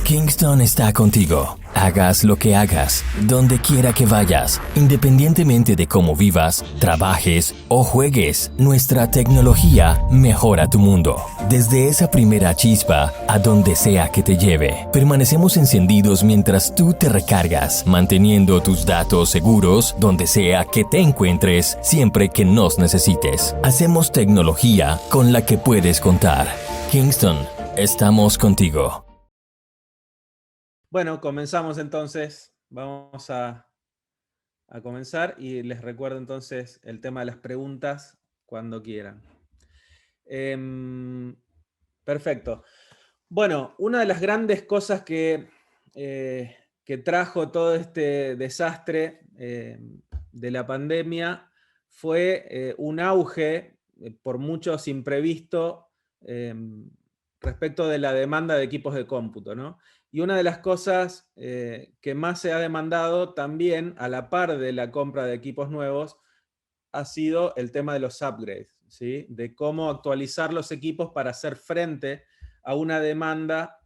Kingston está contigo. Hagas lo que hagas, donde quiera que vayas, independientemente de cómo vivas, trabajes o juegues, nuestra tecnología mejora tu mundo. Desde esa primera chispa a donde sea que te lleve, permanecemos encendidos mientras tú te recargas, manteniendo tus datos seguros donde sea que te encuentres, siempre que nos necesites. Hacemos tecnología con la que puedes contar. Kingston, estamos contigo. Bueno, comenzamos entonces. Vamos a comenzar y les recuerdo entonces el tema de las preguntas cuando quieran. Perfecto. Bueno, una de las grandes cosas que trajo todo este desastre de la pandemia fue un auge, por muchos imprevisto, respecto de la demanda de equipos de cómputo, ¿no? Y una de las cosas que más se ha demandado también, a la par de la compra de equipos nuevos, ha sido el tema de los upgrades, ¿sí? De cómo actualizar los equipos para hacer frente a una demanda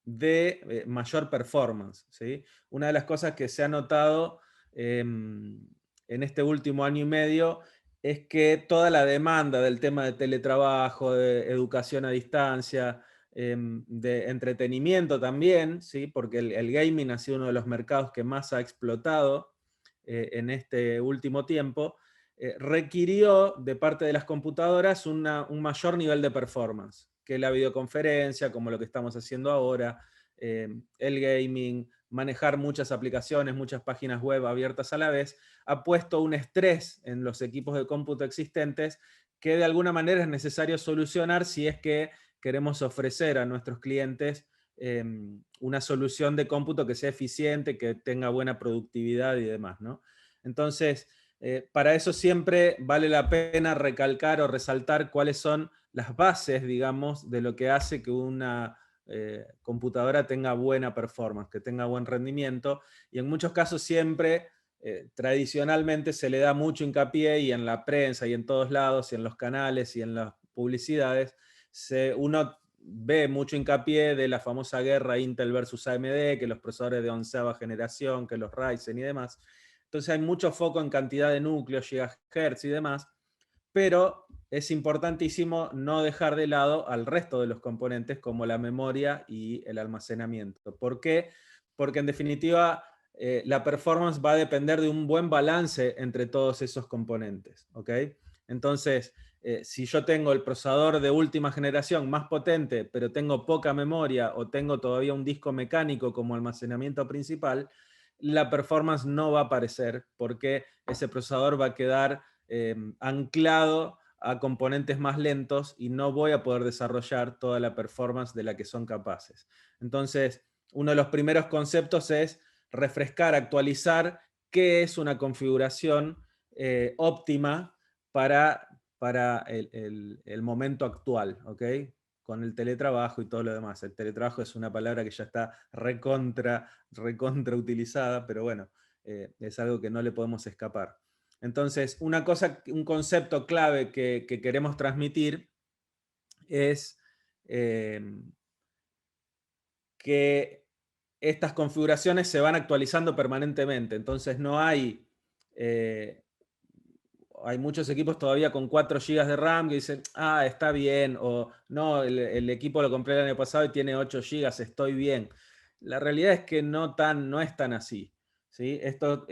de mayor performance, ¿sí? Una de las cosas que se ha notado en este último año y medio es que toda la demanda del tema de teletrabajo, de educación a distancia, de entretenimiento también, ¿sí? Porque el gaming ha sido uno de los mercados que más ha explotado en este último tiempo, requirió de parte de las computadoras un mayor nivel de performance, que la videoconferencia, como lo que estamos haciendo ahora, el gaming, manejar muchas aplicaciones, muchas páginas web abiertas a la vez, ha puesto un estrés en los equipos de cómputo existentes que de alguna manera es necesario solucionar si es que queremos ofrecer a nuestros clientes una solución de cómputo que sea eficiente, que tenga buena productividad y demás, ¿no? Entonces, para eso siempre vale la pena recalcar o resaltar cuáles son las bases, digamos, de lo que hace que una computadora tenga buena performance, que tenga buen rendimiento, y en muchos casos siempre, tradicionalmente se le da mucho hincapié, y en la prensa, y en todos lados, y en los canales, y en las publicidades, uno ve mucho hincapié de la famosa guerra Intel versus AMD, que los procesadores de 11ª generación, que los Ryzen y demás. Entonces hay mucho foco en cantidad de núcleos, gigahertz y demás, pero es importantísimo no dejar de lado al resto de los componentes como la memoria y el almacenamiento. ¿Por qué? Porque en definitiva la performance va a depender de un buen balance entre todos esos componentes, ¿ok? Entonces, si yo tengo el procesador de última generación más potente, pero tengo poca memoria o tengo todavía un disco mecánico como almacenamiento principal, la performance no va a aparecer porque ese procesador va a quedar anclado a componentes más lentos y no voy a poder desarrollar toda la performance de la que son capaces. Entonces, uno de los primeros conceptos es refrescar, actualizar qué es una configuración óptima para el momento actual, ¿ok? Con el teletrabajo y todo lo demás. El teletrabajo es una palabra que ya está recontra utilizada, pero bueno, es algo que no le podemos escapar. Entonces, un concepto clave que queremos transmitir es eh, que estas configuraciones se van actualizando permanentemente. Entonces, no hay muchos equipos todavía con 4 GB de RAM que dicen, ah, está bien, o no, el equipo lo compré el año pasado y tiene 8 GB, estoy bien. La realidad es que no es tan así, ¿sí? Esto,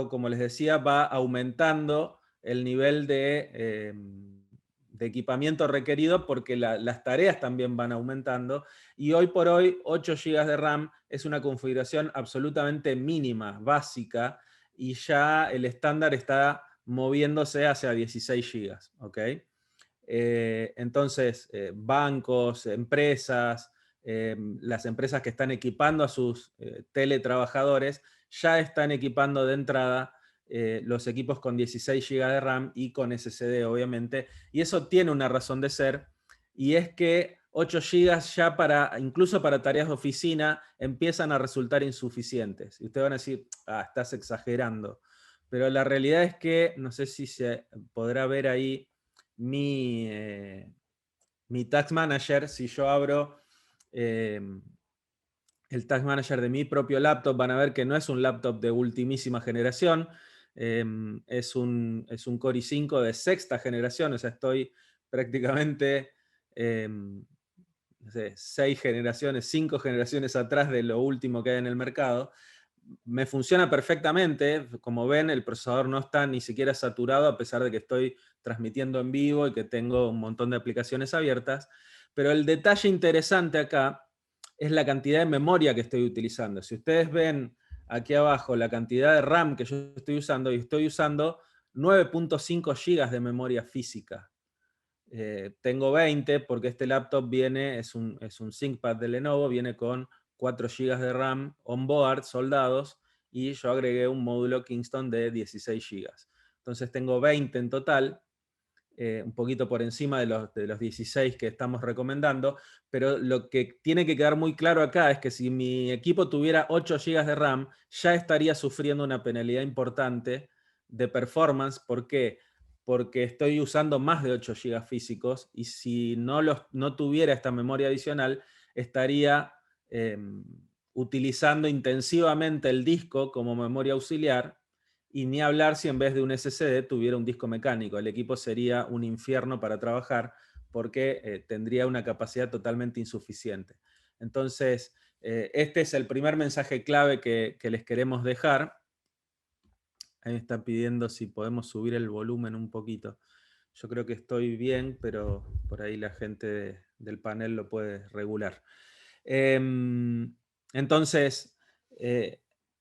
como les decía, va aumentando el nivel de equipamiento requerido porque las tareas también van aumentando, y hoy por hoy 8 GB de RAM es una configuración absolutamente mínima, básica, y ya el estándar está moviéndose hacia 16 gigas, ¿ok? Entonces, bancos, empresas, las empresas que están equipando a sus teletrabajadores ya están equipando de entrada los equipos con 16 gigas de RAM y con SSD, obviamente, y eso tiene una razón de ser, y es que 8 gigas ya incluso para tareas de oficina, empiezan a resultar insuficientes. Y ustedes van a decir, ah, estás exagerando. Pero la realidad es que, no sé si se podrá ver ahí mi Task Manager, si yo abro eh, el Task Manager de mi propio laptop, van a ver que no es un laptop de ultimísima generación, es un Core i5 de sexta generación, o sea, estoy prácticamente no sé, 5 generaciones atrás de lo último que hay en el mercado. Me funciona perfectamente, como ven, el procesador no está ni siquiera saturado, a pesar de que estoy transmitiendo en vivo y que tengo un montón de aplicaciones abiertas. Pero el detalle interesante acá es la cantidad de memoria que estoy utilizando. Si ustedes ven aquí abajo la cantidad de RAM que yo estoy usando, y estoy usando 9.5 GB de memoria física. Tengo 20 porque este laptop es un ThinkPad de Lenovo, viene con 4 GB de RAM on board, soldados, y yo agregué un módulo Kingston de 16 GB. Entonces tengo 20 en total, un poquito por encima de los 16 que estamos recomendando, pero lo que tiene que quedar muy claro acá es que si mi equipo tuviera 8 GB de RAM, ya estaría sufriendo una penalidad importante de performance. ¿Por qué? Porque estoy usando más de 8 GB físicos, y si no tuviera esta memoria adicional, estaría eh, utilizando intensivamente el disco como memoria auxiliar, y ni hablar si en vez de un SSD tuviera un disco mecánico. El equipo sería un infierno para trabajar, porque tendría una capacidad totalmente insuficiente. Entonces, este es el primer mensaje clave que les queremos dejar. Ahí me están pidiendo si podemos subir el volumen un poquito. Yo creo que estoy bien, pero por ahí la gente del panel lo puede regular. Entonces,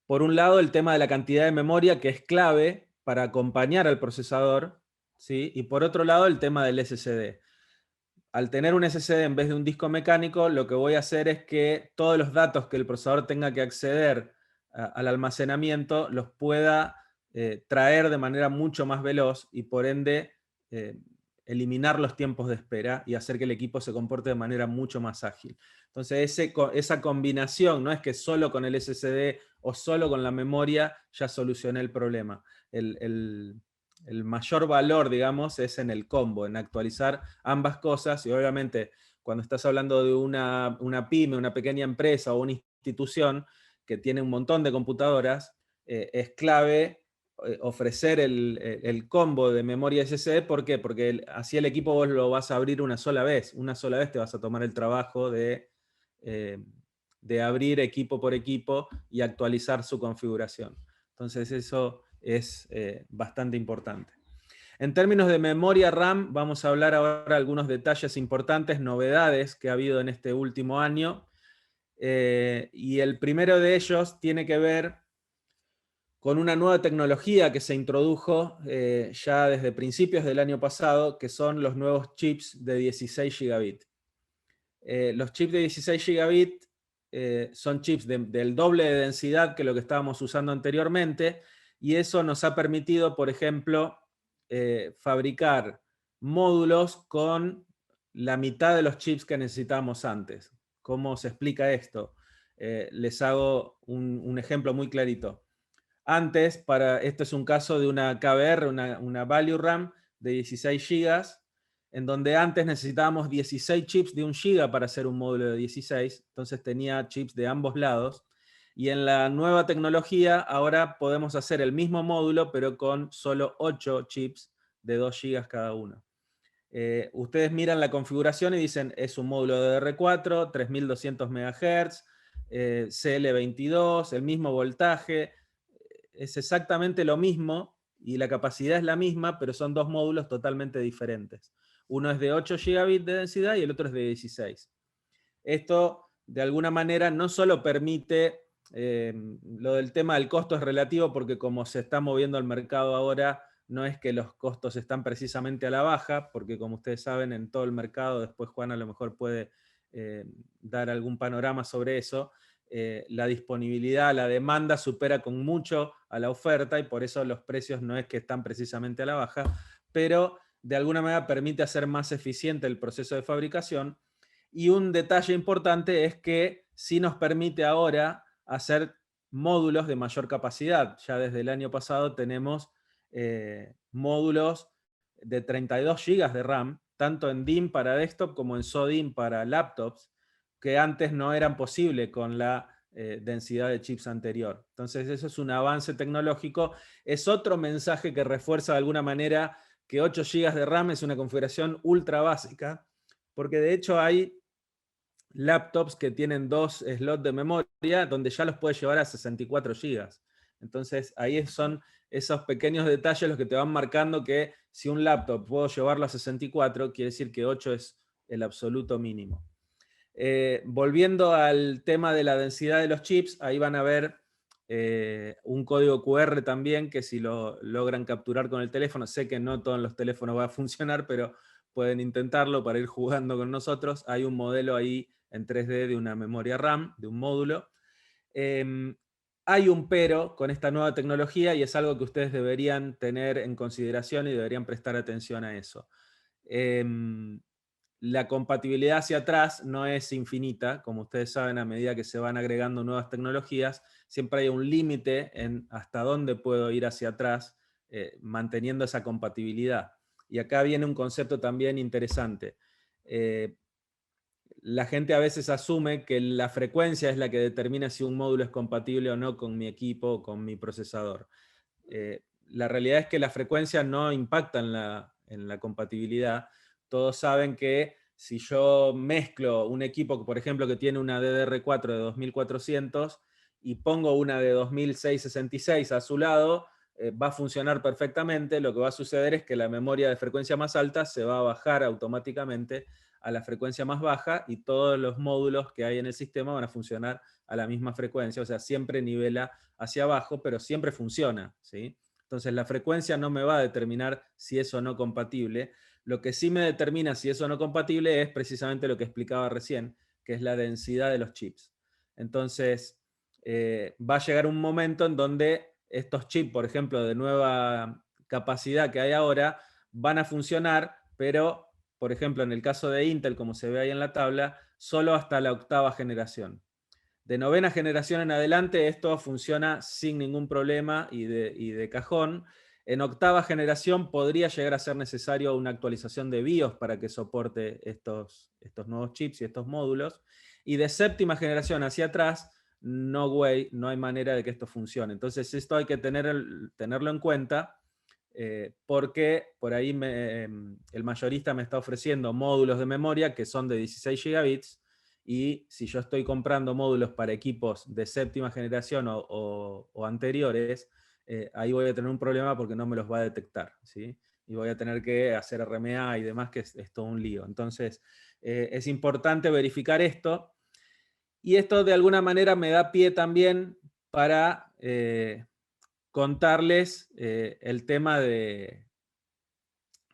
por un lado, el tema de la cantidad de memoria, que es clave para acompañar al procesador, ¿sí? Y por otro lado, el tema del SSD. Al tener un SSD en vez de un disco mecánico, lo que voy a hacer es que todos los datos que el procesador tenga que acceder al almacenamiento los pueda traer de manera mucho más veloz, y por ende eh, eliminar los tiempos de espera y hacer que el equipo se comporte de manera mucho más ágil. Entonces esa combinación, no es que solo con el SSD o solo con la memoria ya solucioné el problema. El mayor valor, digamos, es en el combo, en actualizar ambas cosas. Y obviamente cuando estás hablando de una pyme, una pequeña empresa o una institución que tiene un montón de computadoras, es clave ofrecer el combo de memoria SSD. ¿Por qué? Porque así el equipo vos lo vas a abrir una sola vez te vas a tomar el trabajo de abrir equipo por equipo y actualizar su configuración. Entonces eso es bastante importante. En términos de memoria RAM, vamos a hablar ahora de algunos detalles importantes, novedades que ha habido en este último año. Y el primero de ellos tiene que ver con una nueva tecnología que se introdujo ya desde principios del año pasado, que son los nuevos chips de 16 gigabit. Los chips de 16 gigabit son chips del doble de densidad que lo que estábamos usando anteriormente, y eso nos ha permitido, por ejemplo, fabricar módulos con la mitad de los chips que necesitábamos antes. ¿Cómo se explica esto? Les hago un ejemplo muy clarito. Antes, esto es un caso de una KVR, una Value RAM de 16 GB, en donde antes necesitábamos 16 chips de 1 GB para hacer un módulo de 16, entonces tenía chips de ambos lados. Y en la nueva tecnología ahora podemos hacer el mismo módulo, pero con solo 8 chips de 2 GB cada uno. Ustedes miran la configuración y dicen, es un módulo de DR4, 3200 MHz, CL22, el mismo voltaje, es exactamente lo mismo y la capacidad es la misma, pero son dos módulos totalmente diferentes. Uno es de 8 gigabits de densidad y el otro es de 16. Esto, de alguna manera, no solo permite, lo del tema del costo es relativo, porque como se está moviendo el mercado ahora, no es que los costos están precisamente a la baja, porque como ustedes saben, en todo el mercado, después Juan a lo mejor puede dar algún panorama sobre eso, la disponibilidad, la demanda supera con mucho a la oferta, y por eso los precios no es que están precisamente a la baja, pero de alguna manera permite hacer más eficiente el proceso de fabricación. Y un detalle importante es que sí nos permite ahora hacer módulos de mayor capacidad. Ya desde el año pasado tenemos módulos de 32 GB de RAM, tanto en DIMM para desktop como en SODIMM para laptops, que antes no eran posible con la densidad de chips anterior. Entonces eso es un avance tecnológico, es otro mensaje que refuerza de alguna manera que 8 GB de RAM es una configuración ultra básica, porque de hecho hay laptops que tienen 2 slots de memoria donde ya los puedes llevar a 64 GB. Entonces ahí son esos pequeños detalles los que te van marcando que si un laptop puedo llevarlo a 64, quiere decir que 8 es el absoluto mínimo. Volviendo al tema de la densidad de los chips, ahí van a ver un código QR también, que si lo logran capturar con el teléfono, sé que no todos los teléfonos va a funcionar, pero pueden intentarlo para ir jugando con nosotros. Hay un modelo ahí en 3D de una memoria RAM, de un módulo. Hay un pero con esta nueva tecnología y es algo que ustedes deberían tener en consideración y deberían prestar atención a eso. La compatibilidad hacia atrás no es infinita, como ustedes saben, a medida que se van agregando nuevas tecnologías, siempre hay un límite en hasta dónde puedo ir hacia atrás, manteniendo esa compatibilidad. Y acá viene un concepto también interesante. La gente a veces asume que la frecuencia es la que determina si un módulo es compatible o no con mi equipo o con mi procesador. La realidad es que la frecuencia no impacta en la compatibilidad. Todos saben que si yo mezclo un equipo, por ejemplo, que tiene una DDR4 de 2400 y pongo una de 2666 a su lado, va a funcionar perfectamente. Lo que va a suceder es que la memoria de frecuencia más alta se va a bajar automáticamente a la frecuencia más baja y todos los módulos que hay en el sistema van a funcionar a la misma frecuencia, o sea, siempre nivela hacia abajo, pero siempre funciona, ¿sí? Entonces la frecuencia no me va a determinar si es o no compatible. Lo que sí me determina si es o no compatible es precisamente lo que explicaba recién, que es la densidad de los chips. Entonces, va a llegar un momento en donde estos chips, por ejemplo, de nueva capacidad que hay ahora, van a funcionar, pero, por ejemplo, en el caso de Intel, como se ve ahí en la tabla, solo hasta la 8ª generación. De 9ª generación en adelante esto funciona sin ningún problema y de cajón. En 8ª generación podría llegar a ser necesario una actualización de BIOS para que soporte estos nuevos chips y estos módulos. Y de 7ª generación hacia atrás, no way, no hay manera de que esto funcione. Entonces esto hay que tenerlo en cuenta porque por ahí el mayorista me está ofreciendo módulos de memoria que son de 16 gigabits y si yo estoy comprando módulos para equipos de 7ª generación o anteriores, ahí voy a tener un problema porque no me los va a detectar, ¿sí? Y voy a tener que hacer RMA y demás, que es todo un lío. Entonces, es importante verificar esto. Y esto de alguna manera me da pie también para contarles el tema de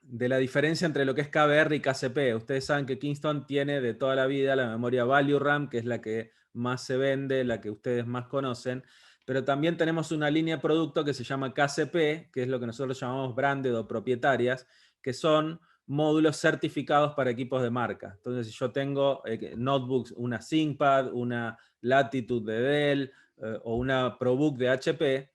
la diferencia entre lo que es KVR y KCP. Ustedes saben que Kingston tiene de toda la vida la memoria Value RAM, que es la que más se vende, la que ustedes más conocen, pero también tenemos una línea de producto que se llama KCP, que es lo que nosotros llamamos branded o propietarias, que son módulos certificados para equipos de marca. Entonces, si yo tengo notebooks, una ThinkPad, una Latitude de Dell o una ProBook de HP,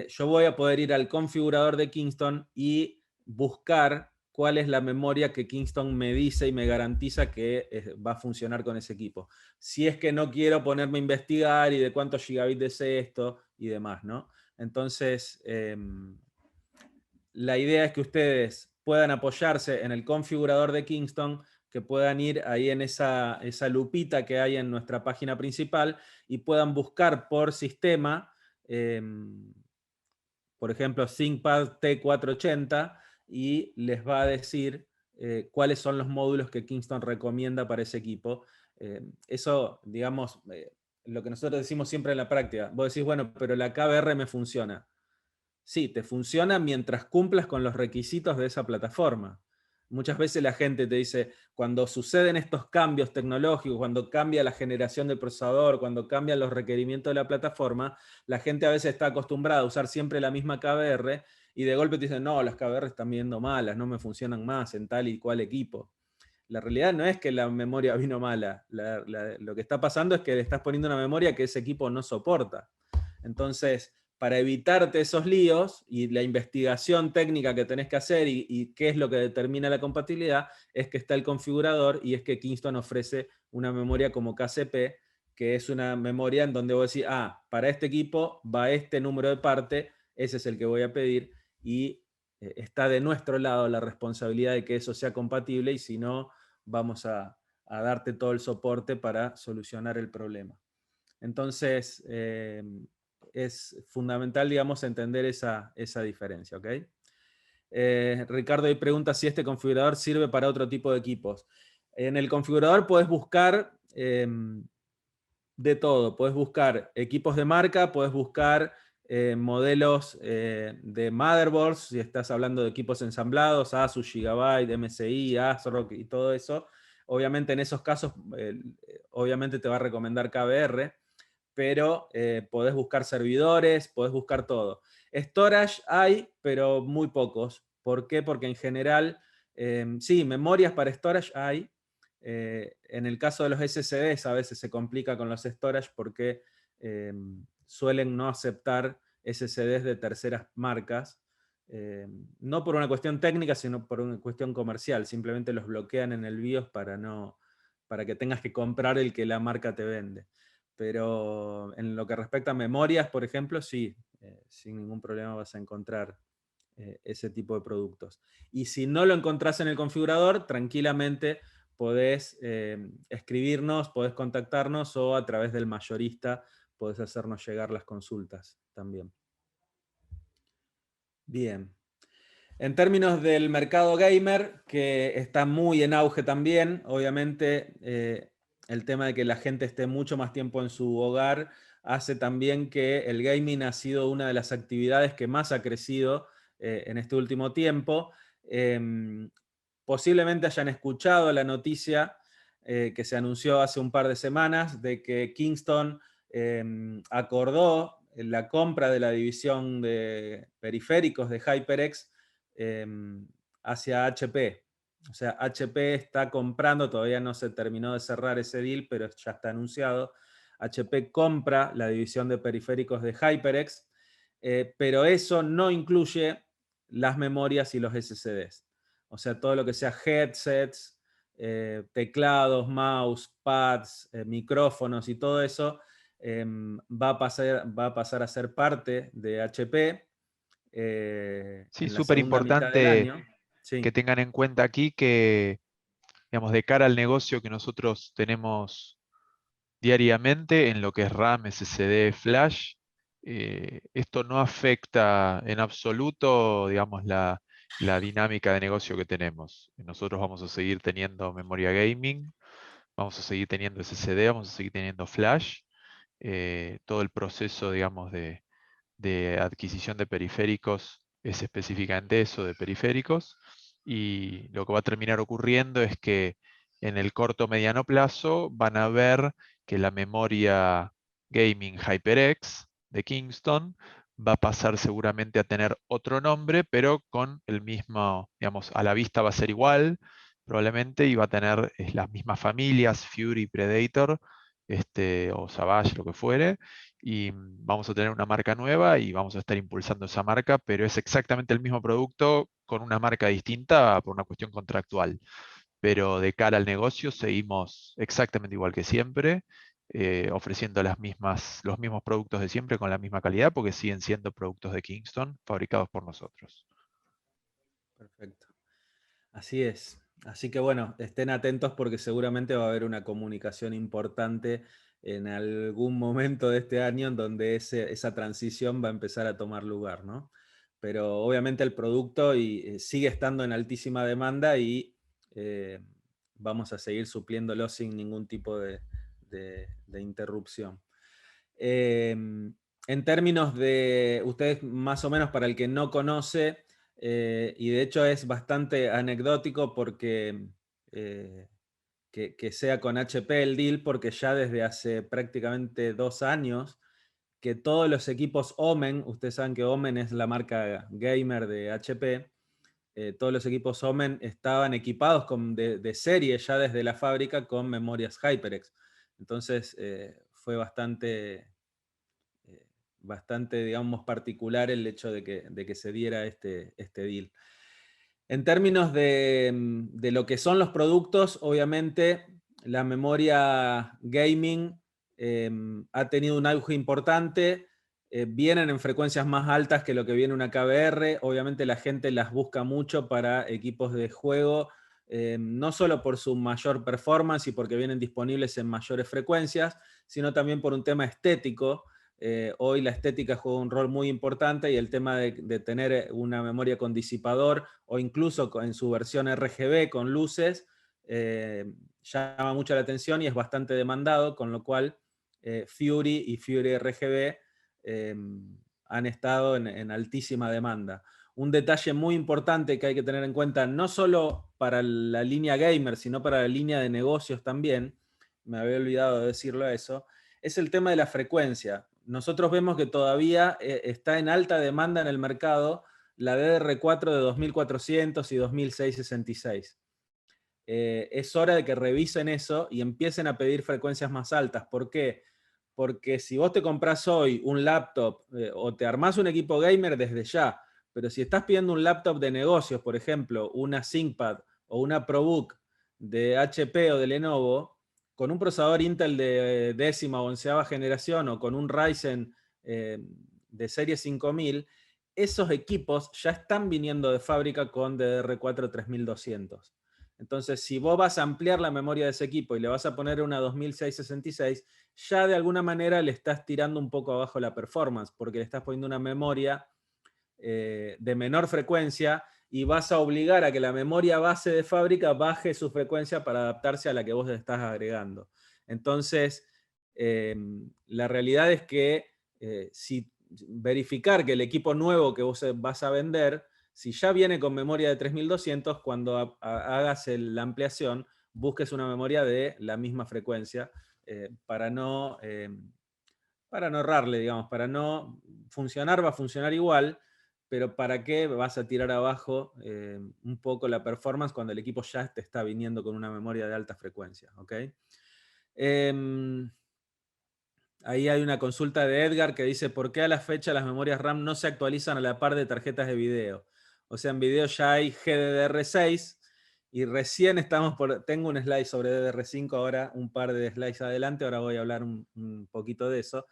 yo voy a poder ir al configurador de Kingston y buscar cuál es la memoria que Kingston me dice y me garantiza que va a funcionar con ese equipo. Si es que no quiero ponerme a investigar y de cuántos gigabits es esto y demás, ¿no? Entonces, la idea es que ustedes puedan apoyarse en el configurador de Kingston, que puedan ir ahí en esa lupita que hay en nuestra página principal y puedan buscar por sistema, por ejemplo, ThinkPad T480, y les va a decir cuáles son los módulos que Kingston recomienda para ese equipo. Eso, digamos, lo que nosotros decimos siempre en la práctica. Vos decís, bueno, pero la KVR me funciona. Sí, te funciona mientras cumplas con los requisitos de esa plataforma. Muchas veces la gente te dice, cuando suceden estos cambios tecnológicos, cuando cambia la generación del procesador, cuando cambian los requerimientos de la plataforma, la gente a veces está acostumbrada a usar siempre la misma KVR y de golpe te dicen, no, las KVR están viendo malas, no me funcionan más en tal y cual equipo. La realidad no es que la memoria vino mala, lo que está pasando es que le estás poniendo una memoria que ese equipo no soporta. Entonces, para evitarte esos líos y la investigación técnica que tenés que hacer y qué es lo que determina la compatibilidad, es que está el configurador y es que Kingston ofrece una memoria como KCP que es una memoria en donde vos decís, para este equipo va este número de parte, ese es el que voy a pedir, y está de nuestro lado la responsabilidad de que eso sea compatible, y si no, vamos a darte todo el soporte para solucionar el problema. Entonces, es fundamental, digamos, entender esa diferencia, ¿ok? Ricardo ahí pregunta si este configurador sirve para otro tipo de equipos. En el configurador podés buscar de todo. Podés buscar equipos de marca, podés buscar modelos de motherboards, si estás hablando de equipos ensamblados, Asus, Gigabyte, MSI, ASRock y todo eso. Obviamente en esos casos, obviamente te va a recomendar KVR, pero podés buscar servidores, podés buscar todo. Storage hay, pero muy pocos. ¿Por qué? Porque en general, sí, memorias para storage hay. En el caso de los SSDs a veces se complica con los storage porque suelen no aceptar SSDs de terceras marcas. No por una cuestión técnica, sino por una cuestión comercial. Simplemente los bloquean en el BIOS para que tengas que comprar el que la marca te vende. Pero en lo que respecta a memorias, por ejemplo, sí, sin ningún problema vas a encontrar ese tipo de productos. Y si no lo encontrás en el configurador, tranquilamente podés escribirnos, podés contactarnos o a través del mayorista podés hacernos llegar las consultas también. Bien. En términos del mercado gamer, que está muy en auge también, obviamente el tema de que la gente esté mucho más tiempo en su hogar hace también que el gaming ha sido una de las actividades que más ha crecido en este último tiempo. Posiblemente hayan escuchado la noticia que se anunció hace un par de semanas de que Kingston acordó la compra de la división de periféricos de HyperX hacia HP. O sea, HP está comprando, todavía no se terminó de cerrar ese deal, pero ya está anunciado. HP compra la división de periféricos de HyperX, pero eso no incluye las memorias y los SSDs. O sea, todo lo que sea headsets, teclados, mouse, pads, micrófonos y todo eso va a pasar a ser parte de HP Sí, en la súper segunda mitad del importante año. que Sí, tengan en cuenta aquí que, digamos, de cara al negocio que nosotros tenemos diariamente en lo que es RAM, SSD, Flash, esto no afecta en absoluto, digamos, la dinámica de negocio que tenemos. Nosotros vamos a seguir teniendo memoria gaming, vamos a seguir teniendo SSD, vamos a seguir teniendo Flash. Todo el proceso, digamos, de adquisición de periféricos es específicamente eso, de periféricos. Y lo que va a terminar ocurriendo es que en el corto mediano plazo van a ver que la memoria gaming HyperX de Kingston va a pasar seguramente a tener otro nombre, pero con el mismo, digamos, a la vista va a ser igual, probablemente, y va a tener las mismas familias, Fury, Predator, o Savage, lo que fuere, y vamos a tener una marca nueva y vamos a estar impulsando esa marca, pero es exactamente el mismo producto con una marca distinta por una cuestión contractual. Pero de cara al negocio seguimos exactamente igual que siempre, ofreciendo los mismos productos de siempre con la misma calidad, porque siguen siendo productos de Kingston fabricados por nosotros. perfecto. Así es. Así que bueno, estén atentos porque seguramente va a haber una comunicación importante en algún momento de este año en donde esa transición va a empezar a tomar lugar, ¿no? Pero obviamente el producto sigue estando en altísima demanda y eh, vamos a seguir supliéndolo sin ningún tipo de interrupción. En términos de, ustedes más o menos para el que no conoce, y de hecho es bastante anecdótico porque que sea con HP el deal, porque ya desde hace prácticamente 2 años que todos los equipos Omen, ustedes saben que Omen es la marca gamer de HP, todos los equipos Omen estaban equipados de serie ya desde la fábrica con memorias HyperX. Entonces fue bastante, digamos, particular el hecho de que se diera este deal. En términos de lo que son los productos, obviamente la memoria gaming ha tenido un auge importante, vienen en frecuencias más altas que lo que viene una KVR, obviamente la gente las busca mucho para equipos de juego, no solo por su mayor performance y porque vienen disponibles en mayores frecuencias, sino también por un tema estético. Hoy la estética juega un rol muy importante y el tema de tener una memoria con disipador o incluso en su versión RGB con luces, llama mucho la atención y es bastante demandado, con lo cual Fury y Fury RGB han estado en altísima demanda. Un detalle muy importante que hay que tener en cuenta, no solo para la línea gamer, sino para la línea de negocios también, me había olvidado de decirlo eso, es el tema de la frecuencia. Nosotros vemos que todavía está en alta demanda en el mercado la DDR4 de 2400 y 2666. Es hora de que revisen eso y empiecen a pedir frecuencias más altas. ¿Por qué? Porque si vos te comprás hoy un laptop o te armás un equipo gamer desde ya, pero si estás pidiendo un laptop de negocios, por ejemplo, una ThinkPad o una ProBook de HP o de Lenovo, con un procesador Intel de 10ª o 11ª generación o con un Ryzen de serie 5000, esos equipos ya están viniendo de fábrica con DDR4 3200. Entonces, si vos vas a ampliar la memoria de ese equipo y le vas a poner una 2666, ya de alguna manera le estás tirando un poco abajo la performance, porque le estás poniendo una memoria de menor frecuencia y vas a obligar a que la memoria base de fábrica baje su frecuencia para adaptarse a la que vos le estás agregando. Entonces, la realidad es que si verificar que el equipo nuevo que vos vas a vender, si ya viene con memoria de 3200, cuando hagas la ampliación, busques una memoria de la misma frecuencia para no ahorrarle, digamos, para no funcionar, va a funcionar igual, pero ¿para qué vas a tirar abajo un poco la performance cuando el equipo ya te está viniendo con una memoria de alta frecuencia? ¿Okay? Ahí hay una consulta de Edgar que dice, ¿por qué a la fecha las memorias RAM no se actualizan a la par de tarjetas de video? O sea, en video ya hay GDDR6 y recién tengo un slide sobre DDR5 ahora, un par de slides adelante, ahora voy a hablar un poquito de eso.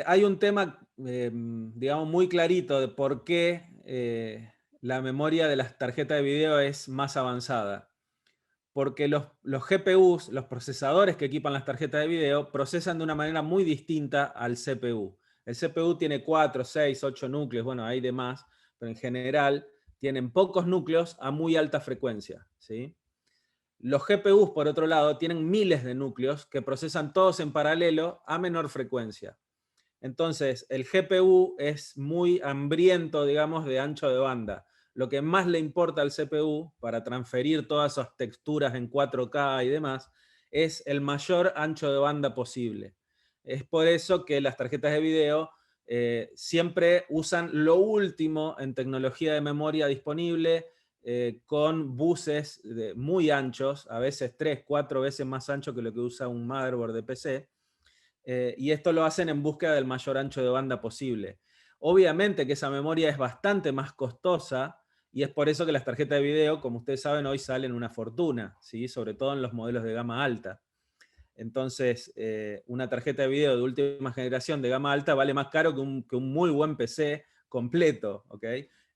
Hay un tema, digamos, muy clarito de por qué la memoria de las tarjetas de video es más avanzada. Porque los GPUs, los procesadores que equipan las tarjetas de video, procesan de una manera muy distinta al CPU. El CPU tiene 4, 6, 8 núcleos, bueno, hay de más, pero en general tienen pocos núcleos a muy alta frecuencia, ¿sí? Los GPUs, por otro lado, tienen miles de núcleos que procesan todos en paralelo a menor frecuencia. Entonces, el GPU es muy hambriento, digamos, de ancho de banda. Lo que más le importa al CPU para transferir todas esas texturas en 4K y demás es el mayor ancho de banda posible. Es por eso que las tarjetas de video siempre usan lo último en tecnología de memoria disponible, con buses muy anchos, a veces 3, 4 veces más ancho que lo que usa un motherboard de PC. Y esto lo hacen en búsqueda del mayor ancho de banda posible. Obviamente que esa memoria es bastante más costosa y es por eso que las tarjetas de video, como ustedes saben, hoy salen una fortuna, ¿sí? Sobre todo en los modelos de gama alta. Entonces, una tarjeta de video de última generación de gama alta vale más caro que un muy buen PC completo, ¿ok?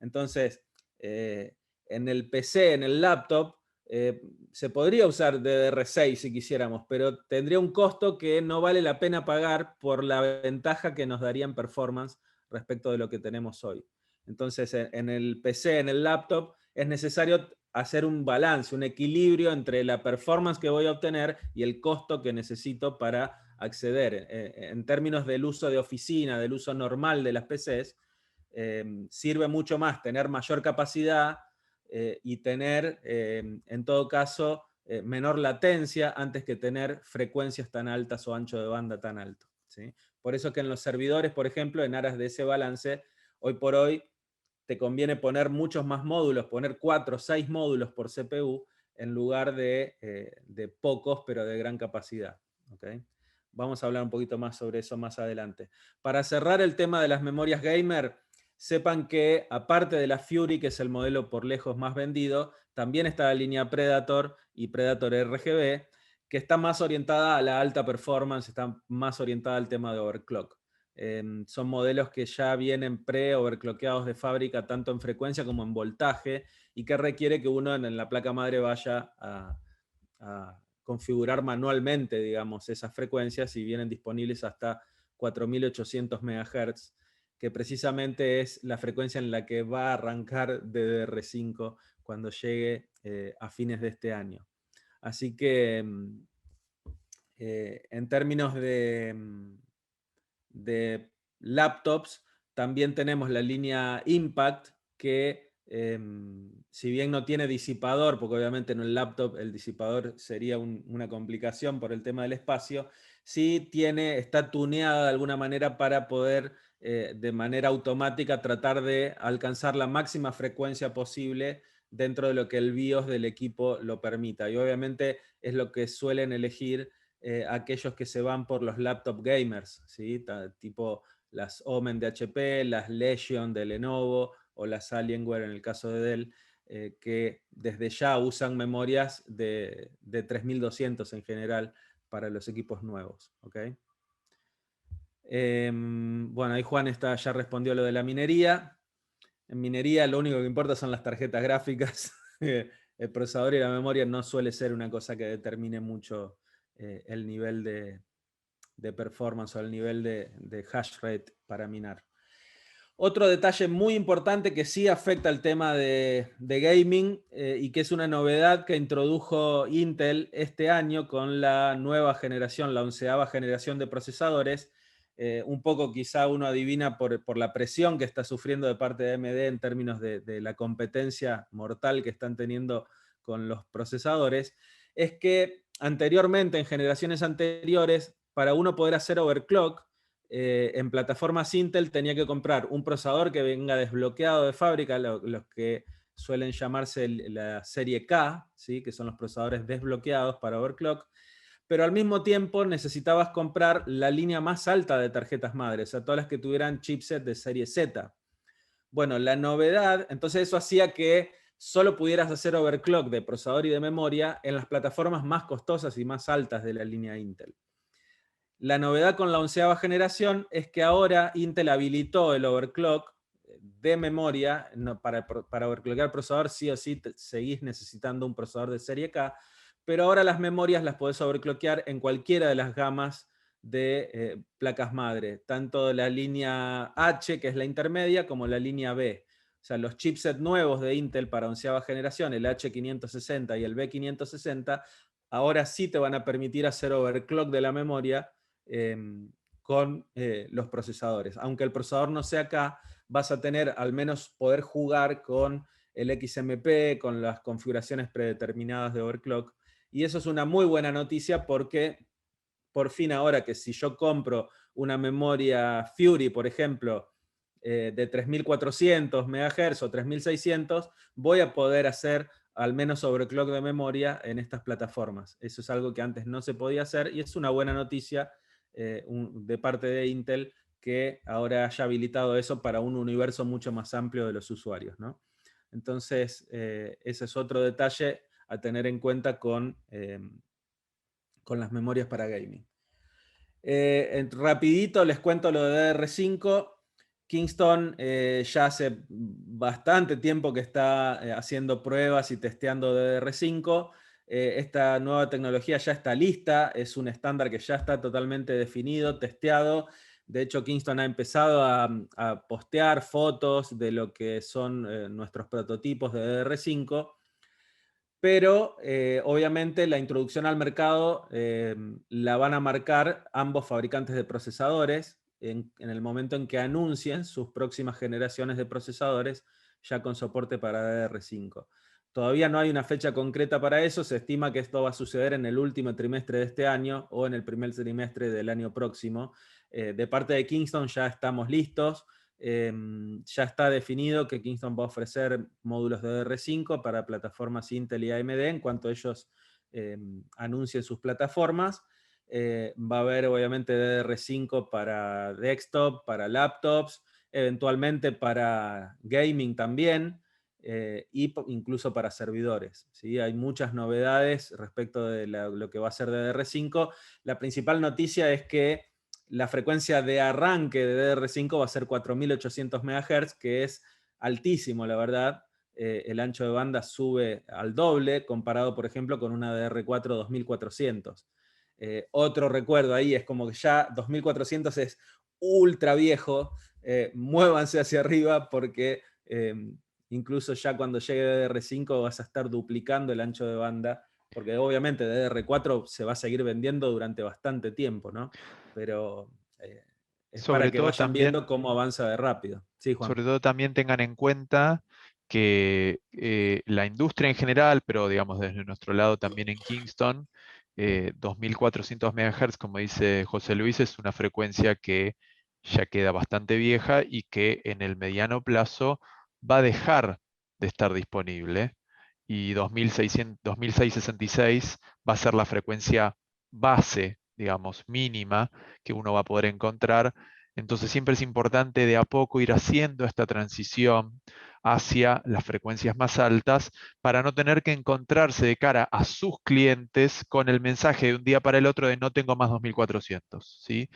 Entonces, en el PC, en el laptop, se podría usar DDR6 si quisiéramos, pero tendría un costo que no vale la pena pagar por la ventaja que nos daría en performance respecto de lo que tenemos hoy. Entonces, en el PC, en el laptop, es necesario hacer un balance, un equilibrio entre la performance que voy a obtener y el costo que necesito para acceder. En términos del uso de oficina, del uso normal de las PCs, sirve mucho más tener mayor capacidad y tener, en todo caso, menor latencia antes que tener frecuencias tan altas o ancho de banda tan alto, ¿sí? Por eso que en los servidores, por ejemplo, en aras de ese balance, hoy por hoy te conviene poner muchos más módulos, poner 4 o 6 módulos por CPU en lugar de pocos, pero de gran capacidad. ¿Okay? Vamos a hablar un poquito más sobre eso más adelante. Para cerrar el tema de las memorias gamer, sepan que aparte de la Fury, que es el modelo por lejos más vendido, también está la línea Predator y Predator RGB, que está más orientada a la alta performance, está más orientada al tema de overclock. Son modelos que ya vienen pre-overclockeados de fábrica, tanto en frecuencia como en voltaje, y que requiere que uno en la placa madre vaya a configurar manualmente, digamos, esas frecuencias, y vienen disponibles hasta 4800 MHz, que precisamente es la frecuencia en la que va a arrancar DDR5 cuando llegue a fines de este año. Así que en términos de laptops, también tenemos la línea Impact, que si bien no tiene disipador, porque obviamente en un laptop el disipador sería una complicación por el tema del espacio, sí está tuneada de alguna manera para poder de manera automática tratar de alcanzar la máxima frecuencia posible dentro de lo que el BIOS del equipo lo permita. Y obviamente es lo que suelen elegir aquellos que se van por los laptop gamers, ¿sí? Tipo las Omen de HP, las Legion de Lenovo o las Alienware en el caso de Dell, que desde ya usan memorias de 3200 en general para los equipos nuevos. ¿Okay? Bueno, ahí Juan ya respondió lo de la minería. En minería lo único que importa son las tarjetas gráficas. El procesador y la memoria no suele ser una cosa que determine mucho el nivel de performance o el nivel de hash rate para minar. Otro detalle muy importante que sí afecta al tema de gaming y que es una novedad que introdujo Intel este año con la nueva generación, la 11ª generación de procesadores. Un poco quizá uno adivina por la presión que está sufriendo de parte de AMD en términos de la competencia mortal que están teniendo con los procesadores, es que anteriormente, en generaciones anteriores, para uno poder hacer overclock, en plataformas Intel tenía que comprar un procesador que venga desbloqueado de fábrica, los que suelen llamarse la serie K, ¿sí? Que son los procesadores desbloqueados para overclock, pero al mismo tiempo necesitabas comprar la línea más alta de tarjetas madres, o sea, todas las que tuvieran chipset de serie Z. Bueno, la novedad, entonces eso hacía que solo pudieras hacer overclock de procesador y de memoria en las plataformas más costosas y más altas de la línea Intel. La novedad con la 11ª generación es que ahora Intel habilitó el overclock de memoria. Para overclockear el procesador sí o sí seguís necesitando un procesador de serie K, pero ahora las memorias las podés overclockear en cualquiera de las gamas de placas madre, tanto la línea H, que es la intermedia, como la línea B. O sea, los chipsets nuevos de Intel para 11ª generación, el H560 y el B560, ahora sí te van a permitir hacer overclock de la memoria con los procesadores. Aunque el procesador no sea acá, vas a tener al menos poder jugar con el XMP, con las configuraciones predeterminadas de overclock. Y eso es una muy buena noticia porque por fin ahora que si yo compro una memoria Fury, por ejemplo, de 3400 MHz o 3600, voy a poder hacer al menos overclock de memoria en estas plataformas. Eso es algo que antes no se podía hacer y es una buena noticia de parte de Intel que ahora haya habilitado eso para un universo mucho más amplio de los usuarios, ¿no? Entonces, ese es otro detalle a tener en cuenta con las memorias para gaming. Rapidito les cuento lo de DDR5. Kingston ya hace bastante tiempo que está haciendo pruebas y testeando DDR5. Esta nueva tecnología ya está lista, es un estándar que ya está totalmente definido, testeado. De hecho, Kingston ha empezado a postear fotos de lo que son nuestros prototipos de DDR5. Pero obviamente la introducción al mercado la van a marcar ambos fabricantes de procesadores en el momento en que anuncien sus próximas generaciones de procesadores ya con soporte para DDR5. Todavía no hay una fecha concreta para eso, se estima que esto va a suceder en el último trimestre de este año o en el primer trimestre del año próximo. De parte de Kingston ya estamos listos. Ya está definido que Kingston va a ofrecer módulos de DDR5 para plataformas Intel y AMD en cuanto ellos anuncien sus plataformas. Va a haber obviamente DDR5 para desktop, para laptops, eventualmente para gaming también. incluso para servidores, ¿sí? Hay muchas novedades respecto de lo que va a ser DDR5. La principal noticia es que la frecuencia de arranque de DDR5 va a ser 4800 MHz, que es altísimo, la verdad. El ancho de banda sube al doble comparado, por ejemplo, con una DDR4 2400. Otro recuerdo ahí es como que ya 2400 es ultra viejo, muévanse hacia arriba porque incluso ya cuando llegue DDR5 vas a estar duplicando el ancho de banda, porque obviamente DDR4 se va a seguir vendiendo durante bastante tiempo, ¿no? Pero es para Sobre que todo vayan viendo también, cómo avanza de rápido. Sí, Juan. sobre todo también tengan en cuenta que la industria en general, pero digamos desde nuestro lado también en Kingston, 2400 MHz, como dice José Luis, es una frecuencia que ya queda bastante vieja y que en el mediano plazo va a dejar de estar disponible. Y 2666 va a ser la frecuencia base, digamos, mínima que uno va a poder encontrar. Entonces siempre es importante de a poco ir haciendo esta transición hacia las frecuencias más altas para no tener que encontrarse de cara a sus clientes con el mensaje de un día para el otro de no tengo más 2400, ¿sí?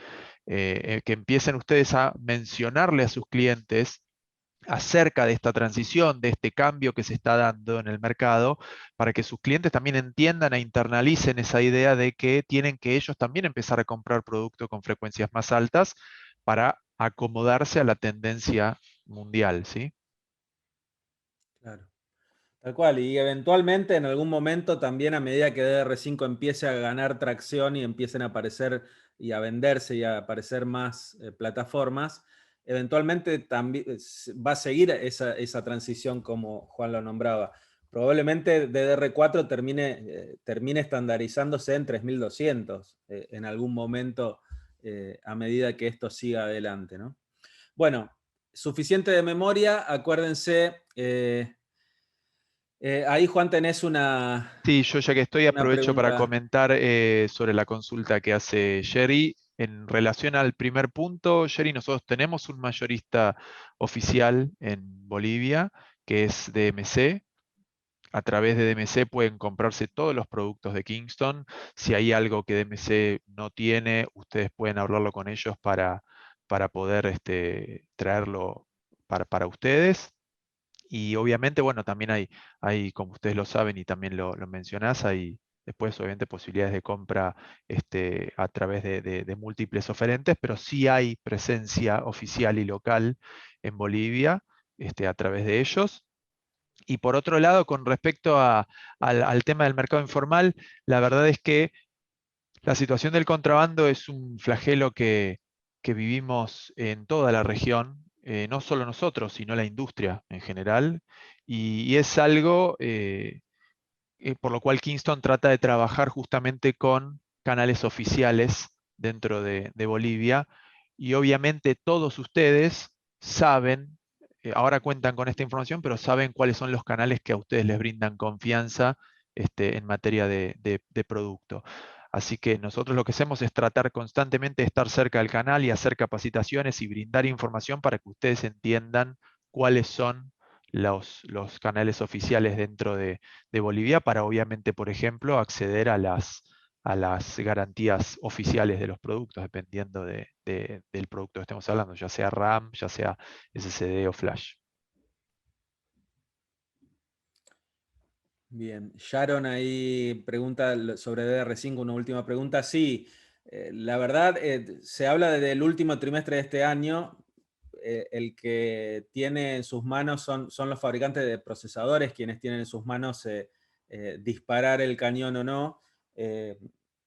Que empiecen ustedes a mencionarle a sus clientes acerca de esta transición, de este cambio que se está dando en el mercado, para que sus clientes también entiendan e internalicen esa idea de que tienen que ellos también empezar a comprar productos con frecuencias más altas para acomodarse a la tendencia mundial, ¿sí? Claro. Tal cual, y eventualmente en algún momento también a medida que DDR5 empiece a ganar tracción y empiecen a aparecer y a venderse y a aparecer más plataformas, eventualmente también va a seguir esa transición como Juan lo nombraba. Probablemente DDR4 termine estandarizándose en 3200 en algún momento a medida que esto siga adelante, ¿no? Bueno, suficiente de memoria, acuérdense... ahí, Juan, tenés Sí, yo ya que estoy una aprovecho para pregunta. comentar sobre la consulta que hace Jerry. En relación al primer punto, Jerry, nosotros tenemos un mayorista oficial en Bolivia, que es DMC. A través de DMC pueden comprarse todos los productos de Kingston. Si hay algo que DMC no tiene, ustedes pueden hablarlo con ellos para poder traerlo para ustedes. Y obviamente, bueno, también hay, como ustedes lo saben y también lo mencionás, hay después obviamente posibilidades de compra a través de múltiples oferentes, pero sí hay presencia oficial y local en Bolivia a través de ellos. Y por otro lado, con respecto al tema del mercado informal, la verdad es que la situación del contrabando es un flagelo que vivimos en toda la región, no solo nosotros, sino la industria en general, y es algo por lo cual Kingston trata de trabajar justamente con canales oficiales dentro de Bolivia, y obviamente todos ustedes saben, ahora cuentan con esta información, pero saben cuáles son los canales que a ustedes les brindan confianza en materia de producto. Así que nosotros lo que hacemos es tratar constantemente de estar cerca del canal y hacer capacitaciones y brindar información para que ustedes entiendan cuáles son los canales oficiales dentro de Bolivia para obviamente, por ejemplo, acceder a las garantías oficiales de los productos, dependiendo del producto que estemos hablando, ya sea RAM, ya sea SSD o Flash. Bien, Sharon ahí pregunta sobre DDR5, una última pregunta. Sí, la verdad, se habla desde el último trimestre de este año. El que tiene en sus manos son los fabricantes de procesadores quienes tienen en sus manos disparar el cañón o no. Eh,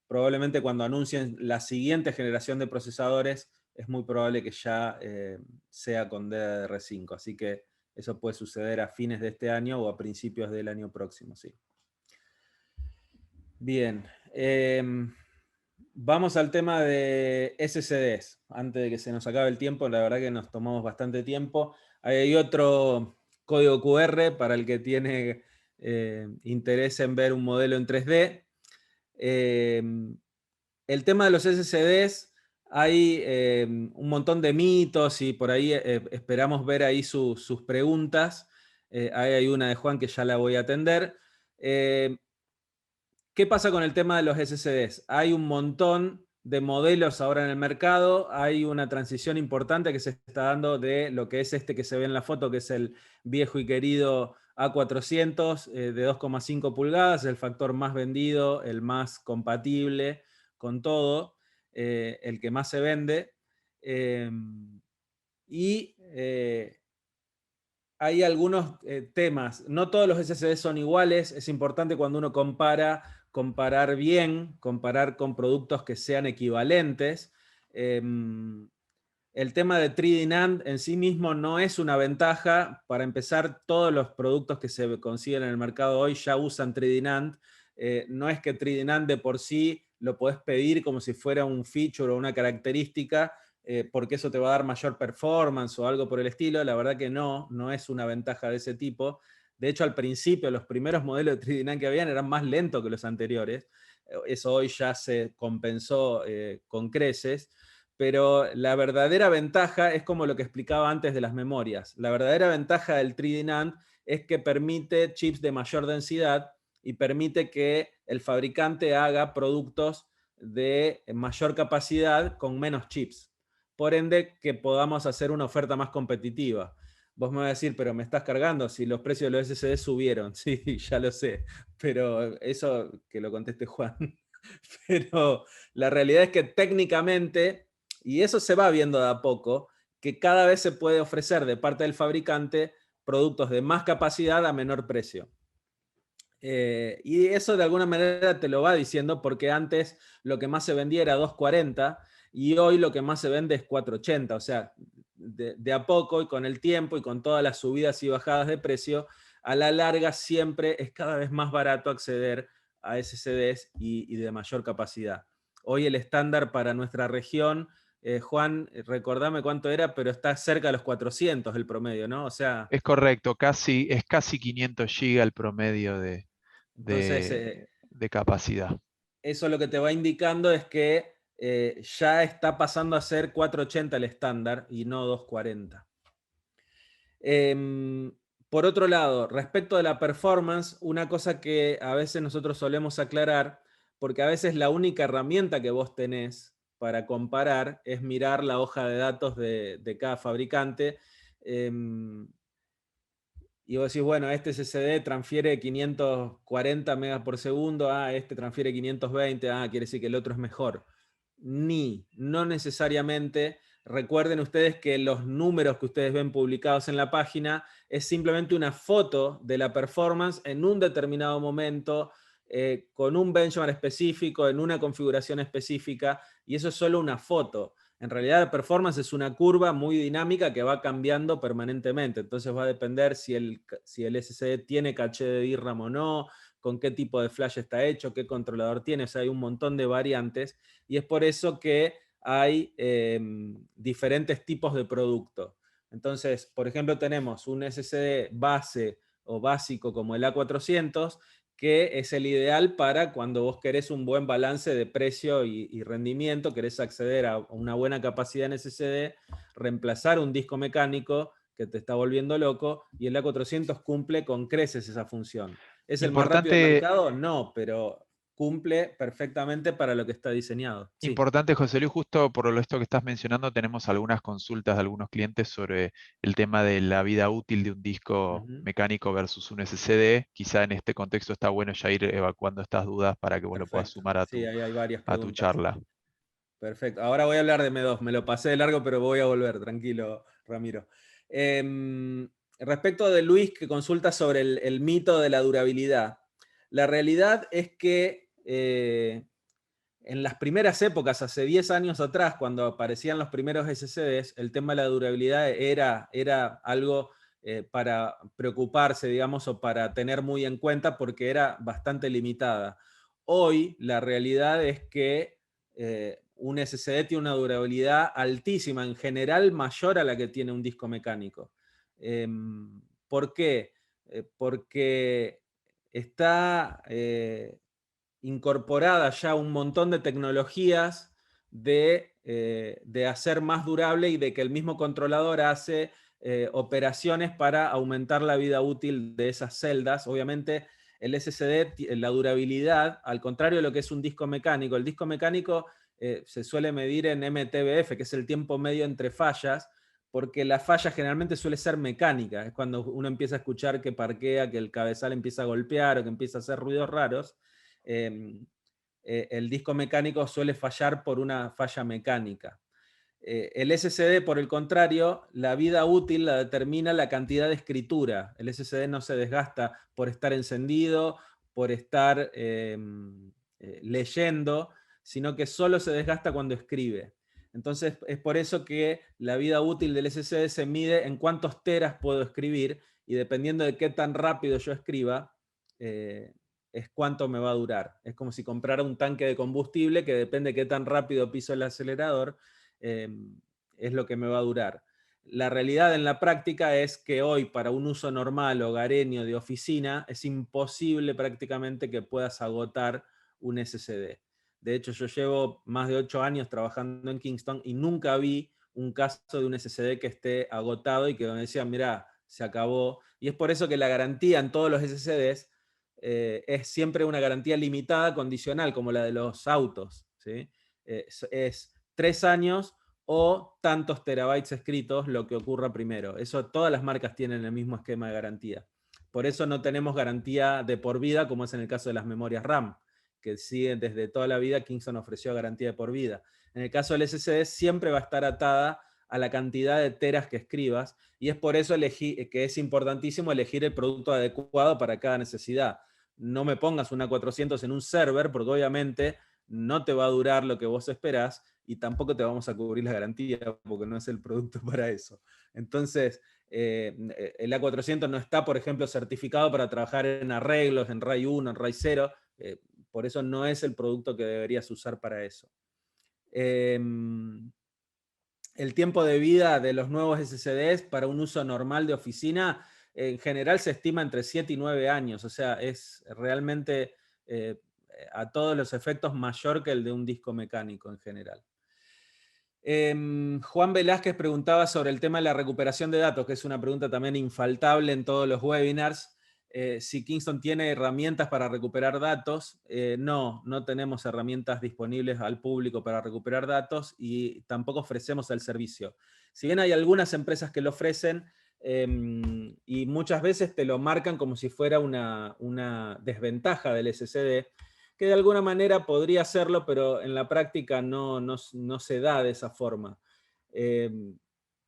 Probablemente cuando anuncien la siguiente generación de procesadores, es muy probable que ya sea con DDR5. Así que eso puede suceder a fines de este año o a principios del año próximo, sí. Bien. Vamos al tema de SSDs. Antes de que se nos acabe el tiempo, la verdad que nos tomamos bastante tiempo. Hay otro código QR para el que tiene interés en ver un modelo en 3D. El tema de los SSDs, hay un montón de mitos y por ahí esperamos ver ahí sus preguntas. Ahí hay una de Juan que ya la voy a atender. ¿Qué pasa con el tema de los SSDs? Hay un montón de modelos ahora en el mercado, hay una transición importante que se está dando de lo que es este que se ve en la foto, que es el viejo y querido A400 de 2,5 pulgadas, el factor más vendido, el más compatible con todo, el que más se vende. Y hay algunos temas. No todos los SSD son iguales. Es importante cuando uno comparar bien, comparar con productos que sean equivalentes. El tema de 3D NAND en sí mismo no es una ventaja. Para empezar, todos los productos que se consiguen en el mercado hoy ya usan 3D NAND. No es que 3D NAND de por sí lo podés pedir como si fuera un feature o una característica, porque eso te va a dar mayor performance o algo por el estilo. La verdad que no es una ventaja de ese tipo. De hecho, al principio, los primeros modelos de 3D NAND que habían eran más lentos que los anteriores. Eso hoy ya se compensó con creces. Pero la verdadera ventaja es como lo que explicaba antes de las memorias. La verdadera ventaja del 3D NAND es que permite chips de mayor densidad y permite que el fabricante haga productos de mayor capacidad con menos chips. Por ende, que podamos hacer una oferta más competitiva. Vos me vas a decir, pero me estás cargando si los precios de los SSD subieron. Sí, ya lo sé, pero eso que lo conteste Juan. Pero la realidad es que técnicamente, y eso se va viendo de a poco, que cada vez se puede ofrecer de parte del fabricante productos de más capacidad a menor precio. Y eso de alguna manera te lo va diciendo porque antes lo que más se vendía era 240 y hoy lo que más se vende es 480. O sea, de a poco y con el tiempo y con todas las subidas y bajadas de precio, a la larga siempre es cada vez más barato acceder a SSDs y de mayor capacidad. Hoy el estándar para nuestra región, Juan, recordame cuánto era, pero está cerca de los 400 el promedio, ¿no? O sea, Es correcto, es casi 500 GB el promedio entonces de capacidad. eso lo que te va indicando es que ya está pasando a ser 480 el estándar y no 240. Por otro lado, respecto de la performance, una cosa que a veces nosotros solemos aclarar, porque a veces la única herramienta que vos tenés para comparar es mirar la hoja de datos de cada fabricante. Y vos decís, bueno, este SSD transfiere 540 megas por segundo, este transfiere 520, quiere decir que el otro es mejor. No necesariamente. Recuerden ustedes que los números que ustedes ven publicados en la página es simplemente una foto de la performance en un determinado momento, con un benchmark específico, en una configuración específica, y eso es solo una foto. En realidad la performance es una curva muy dinámica que va cambiando permanentemente. Entonces va a depender si el SSD tiene caché de DRAM o no, con qué tipo de flash está hecho, qué controlador tiene. O sea, hay un montón de variantes y es por eso que hay diferentes tipos de producto. Entonces, por ejemplo, tenemos un SSD base o básico como el A400, que es el ideal para cuando vos querés un buen balance de precio y rendimiento, querés acceder a una buena capacidad en SSD, reemplazar un disco mecánico que te está volviendo loco, y el A400 cumple con creces esa función. ¿Es el más rápido del Importante, mercado? No, pero cumple perfectamente para lo que está diseñado. Sí. Importante, José Luis, justo por esto que estás mencionando, tenemos algunas consultas de algunos clientes sobre el tema de la vida útil de un disco Ujú. mecánico versus un SSD. Quizá en este contexto está bueno ya ir evacuando estas dudas para que vos lo puedas Perfecto. sumar Sí, ahí hay varias a tu preguntas. charla. Perfecto. Ahora voy a hablar de M2. Me lo pasé de largo, pero voy a volver. Tranquilo, Ramiro. Respecto de Luis, que consulta sobre el mito de la durabilidad. La realidad es que en las primeras épocas, hace 10 años atrás, cuando aparecían los primeros SSDs, el tema de la durabilidad era algo para preocuparse, digamos, o para tener muy en cuenta porque era bastante limitada. Hoy la realidad es que un SSD tiene una durabilidad altísima, en general mayor a la que tiene un disco mecánico. ¿Por qué? Porque está incorporada ya un montón de tecnologías de hacer más durable y de que el mismo controlador hace operaciones para aumentar la vida útil de esas celdas. Obviamente el SSD, la durabilidad, al contrario de lo que es un disco mecánico, el disco mecánico se suele medir en MTBF, que es el tiempo medio entre fallas, porque la falla generalmente suele ser mecánica, es cuando uno empieza a escuchar que parquea, que el cabezal empieza a golpear o que empieza a hacer ruidos raros. El disco mecánico suele fallar por una falla mecánica. El SSD, por el contrario, la vida útil la determina la cantidad de escritura. El SSD no se desgasta por estar encendido, por estar leyendo, sino que solo se desgasta cuando escribe. Entonces es por eso que la vida útil del SSD se mide en cuántos teras puedo escribir, y dependiendo de qué tan rápido yo escriba, es cuánto me va a durar. Es como si comprara un tanque de combustible que depende de qué tan rápido piso el acelerador, es lo que me va a durar. La realidad en la práctica es que hoy, para un uso normal, hogareño, de oficina, es imposible prácticamente que puedas agotar un SSD. De hecho, yo llevo más de 8 años trabajando en Kingston y nunca vi un caso de un SSD que esté agotado y que me decían, mira, se acabó. Y es por eso que la garantía en todos los SSDs es siempre una garantía limitada, condicional, como la de los autos, ¿sí? Es 3 años o tantos terabytes escritos, lo que ocurra primero. Eso, todas las marcas tienen el mismo esquema de garantía. Por eso no tenemos garantía de por vida, como es en el caso de las memorias RAM, que siguen desde toda la vida. Kingston ofreció garantía de por vida. En el caso del SSD siempre va a estar atada a la cantidad de teras que escribas, y es por eso que es importantísimo elegir el producto adecuado para cada necesidad. No me pongas una 400 en un server, porque obviamente no te va a durar lo que vos esperás, y tampoco te vamos a cubrir la garantía, porque no es el producto para eso. Entonces, el A400 no está, por ejemplo, certificado para trabajar en arreglos, en RAID 1, en RAID 0, por eso no es el producto que deberías usar para eso. El tiempo de vida de los nuevos SSDs para un uso normal de oficina, en general se estima entre 7 y 9 años, o sea, es realmente a todos los efectos mayor que el de un disco mecánico en general. Juan Velázquez preguntaba sobre el tema de la recuperación de datos, que es una pregunta también infaltable en todos los webinars. Si Kingston tiene herramientas para recuperar datos. No tenemos herramientas disponibles al público para recuperar datos, y tampoco ofrecemos el servicio. Si bien hay algunas empresas que lo ofrecen, y muchas veces te lo marcan como si fuera una desventaja del SSD, que de alguna manera podría hacerlo, pero en la práctica no se da de esa forma.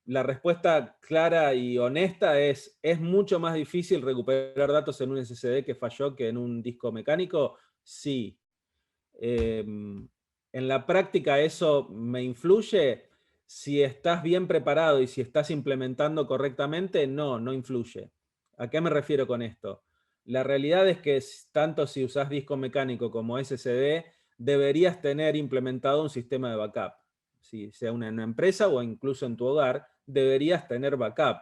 La respuesta clara y honesta es mucho más difícil recuperar datos en un SSD que falló que en un disco mecánico. Sí. En la práctica eso me influye. Si estás bien preparado y si estás implementando correctamente, no influye. ¿A qué me refiero con esto? La realidad es que tanto si usás disco mecánico como SSD, deberías tener implementado un sistema de backup. Si sea una empresa o incluso en tu hogar, deberías tener backup,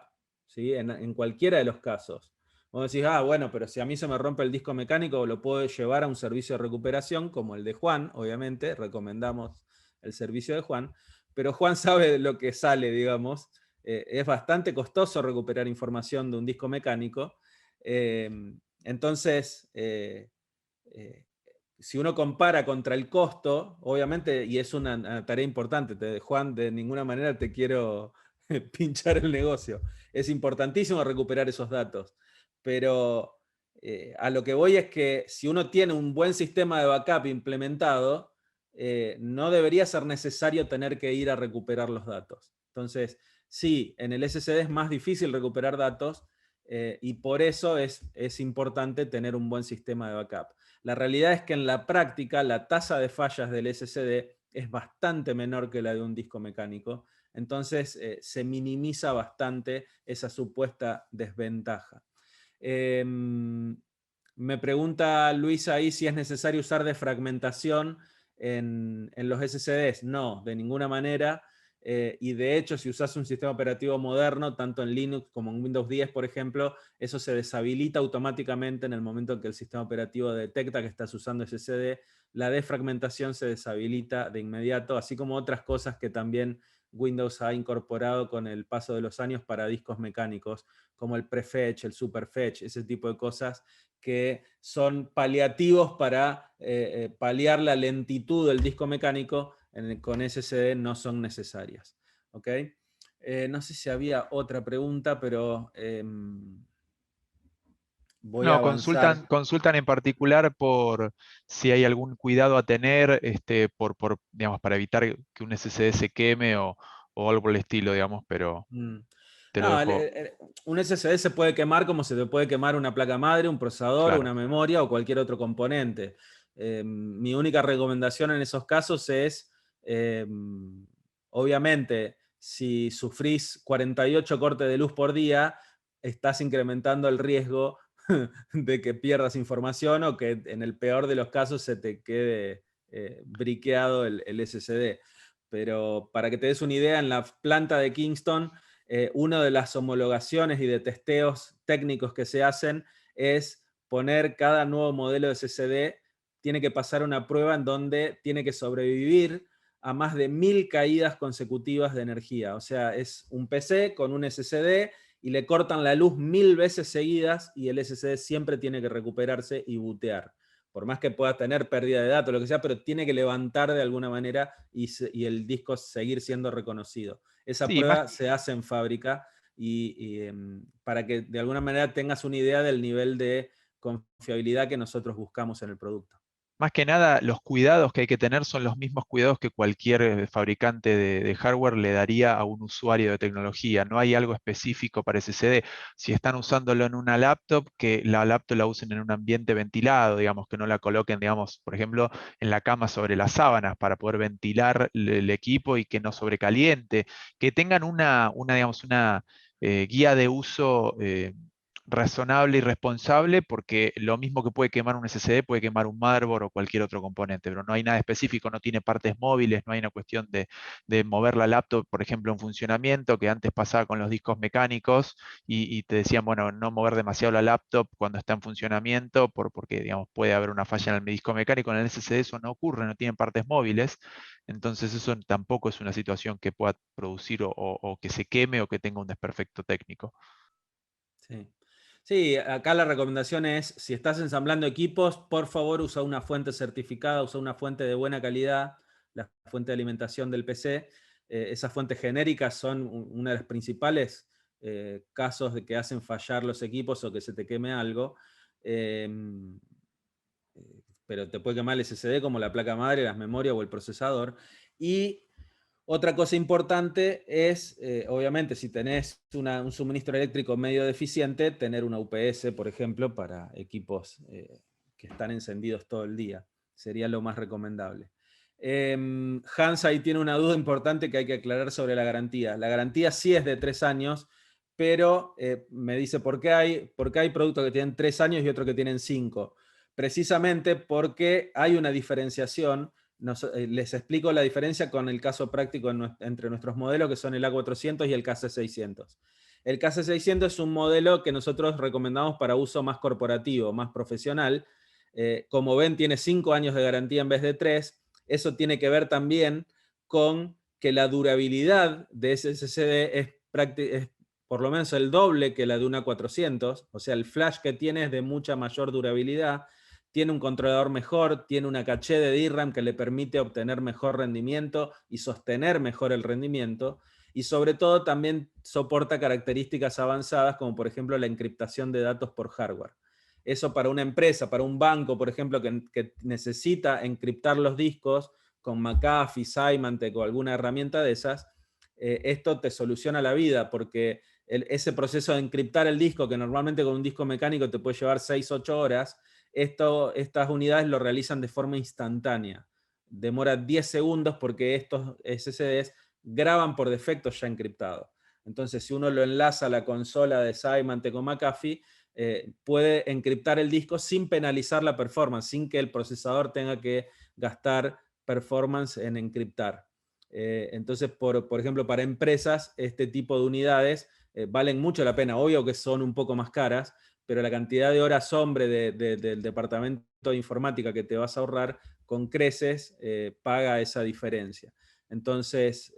¿sí? En cualquiera de los casos. Vos decís, bueno, pero si a mí se me rompe el disco mecánico, lo puedo llevar a un servicio de recuperación como el de Juan, obviamente, recomendamos el servicio de Juan, pero Juan sabe lo que sale, digamos. Es bastante costoso recuperar información de un disco mecánico. Entonces, si uno compara contra el costo, obviamente, y es una tarea importante, Juan, de ninguna manera te quiero pinchar el negocio. Es importantísimo recuperar esos datos, pero a lo que voy es que si uno tiene un buen sistema de backup implementado, no debería ser necesario tener que ir a recuperar los datos. Entonces, sí, en el SSD es más difícil recuperar datos, y por eso es importante tener un buen sistema de backup. La realidad es que en la práctica la tasa de fallas del SSD es bastante menor que la de un disco mecánico, entonces se minimiza bastante esa supuesta desventaja. Me pregunta Luisa ahí si es necesario usar defragmentación en los SSDs. No, de ninguna manera. Y de hecho, si usas un sistema operativo moderno, tanto en Linux como en Windows 10, por ejemplo, eso se deshabilita automáticamente en el momento en que el sistema operativo detecta que estás usando SSD. La defragmentación se deshabilita de inmediato, así como otras cosas que también Windows ha incorporado con el paso de los años para discos mecánicos, como el prefetch, el superfetch, ese tipo de cosas que son paliativos para paliar la lentitud del disco mecánico, con SSD no son necesarias. ¿Ok? No sé si había otra pregunta, pero voy a No, avanzar. consultan en particular por si hay algún cuidado a tener digamos, para evitar que un SSD se queme o algo por el estilo, digamos, pero Mm. te lo No, dejo. un SSD se puede quemar como se te puede quemar una placa madre, un procesador, Claro. una memoria o cualquier otro componente. Mi única recomendación en esos casos es, obviamente, si sufrís 48 cortes de luz por día, estás incrementando el riesgo de que pierdas información o que en el peor de los casos se te quede briqueado el SSD. Pero para que te des una idea, en la planta de Kingston, una de las homologaciones y de testeos técnicos que se hacen es poner cada nuevo modelo de SSD, tiene que pasar una prueba en donde tiene que sobrevivir a más de 1000 caídas consecutivas de energía. O sea, es un PC con un SSD y le cortan la luz 1000 veces seguidas y el SSD siempre tiene que recuperarse y bootear. Por más que pueda tener pérdida de datos, lo que sea, pero tiene que levantar de alguna manera y el disco seguir siendo reconocido. Esa Sí, más, prueba se hace en fábrica para que de alguna manera tengas una idea del nivel de confiabilidad que nosotros buscamos en el producto. más que nada, los cuidados que hay que tener son los mismos cuidados que cualquier fabricante de hardware le daría a un usuario de tecnología. No hay algo específico para SSD. Si están usándolo en una laptop, que la laptop la usen en un ambiente ventilado, digamos, que no la coloquen, digamos, por ejemplo, en la cama sobre las sábanas para poder ventilar el equipo y que no sobrecaliente. Que tengan digamos, una guía de uso. Razonable y responsable, porque lo mismo que puede quemar un SSD puede quemar un motherboard o cualquier otro componente, pero no hay nada específico, no tiene partes móviles, no hay una cuestión de mover la laptop, por ejemplo, en funcionamiento, que antes pasaba con los discos mecánicos y te decían, bueno, no mover demasiado la laptop cuando está en funcionamiento, porque digamos, puede haber una falla en el disco mecánico. En el SSD eso no ocurre, no tienen partes móviles, entonces eso tampoco es una situación que pueda producir o que se queme o que tenga un desperfecto técnico. Sí. Sí, acá la recomendación es, si estás ensamblando equipos, por favor usa una fuente certificada, usa una fuente de buena calidad, la fuente de alimentación del PC. Esas fuentes genéricas son una de las principales casos de que hacen fallar los equipos o que se te queme algo. Eh, pero te puede quemar el SSD como la placa madre, las memorias o el procesador. Y otra cosa importante es, obviamente, si tenés un suministro eléctrico medio deficiente, tener una UPS, por ejemplo, para equipos que están encendidos todo el día. Sería lo más recomendable. Hans ahí tiene una duda importante que hay que aclarar sobre la garantía. La garantía sí es de 3 años, pero me dice por qué hay productos que tienen 3 años y otros que tienen 5. Precisamente porque hay una diferenciación. Les explico la diferencia con el caso práctico entre nuestros modelos, que son el A400 y el KC600. El KC600 es un modelo que nosotros recomendamos para uso más corporativo, más profesional. Como ven, tiene 5 años de garantía en vez de 3. Eso tiene que ver también con que la durabilidad de ese SSD es por lo menos el doble que la de una 400. O sea, el flash que tiene es de mucha mayor durabilidad, tiene un controlador mejor, tiene una caché de DRAM que le permite obtener mejor rendimiento y sostener mejor el rendimiento, y sobre todo también soporta características avanzadas como por ejemplo la encriptación de datos por hardware. Eso para una empresa, para un banco, por ejemplo, que necesita encriptar los discos con McAfee, Symantec o alguna herramienta de esas, esto te soluciona la vida porque ese proceso de encriptar el disco, que normalmente con un disco mecánico te puede llevar 6-8 horas, estas unidades lo realizan de forma instantánea. Demora 10 segundos porque estos SSDs graban por defecto ya encriptado. Entonces, si uno lo enlaza a la consola de Symantec o McAfee, puede encriptar el disco sin penalizar la performance, sin que el procesador tenga que gastar performance en encriptar. Entonces, por ejemplo, para empresas, este tipo de unidades valen mucho la pena. Obvio que son un poco más caras, pero la cantidad de horas hombre del departamento de informática que te vas a ahorrar con creces paga esa diferencia. Entonces,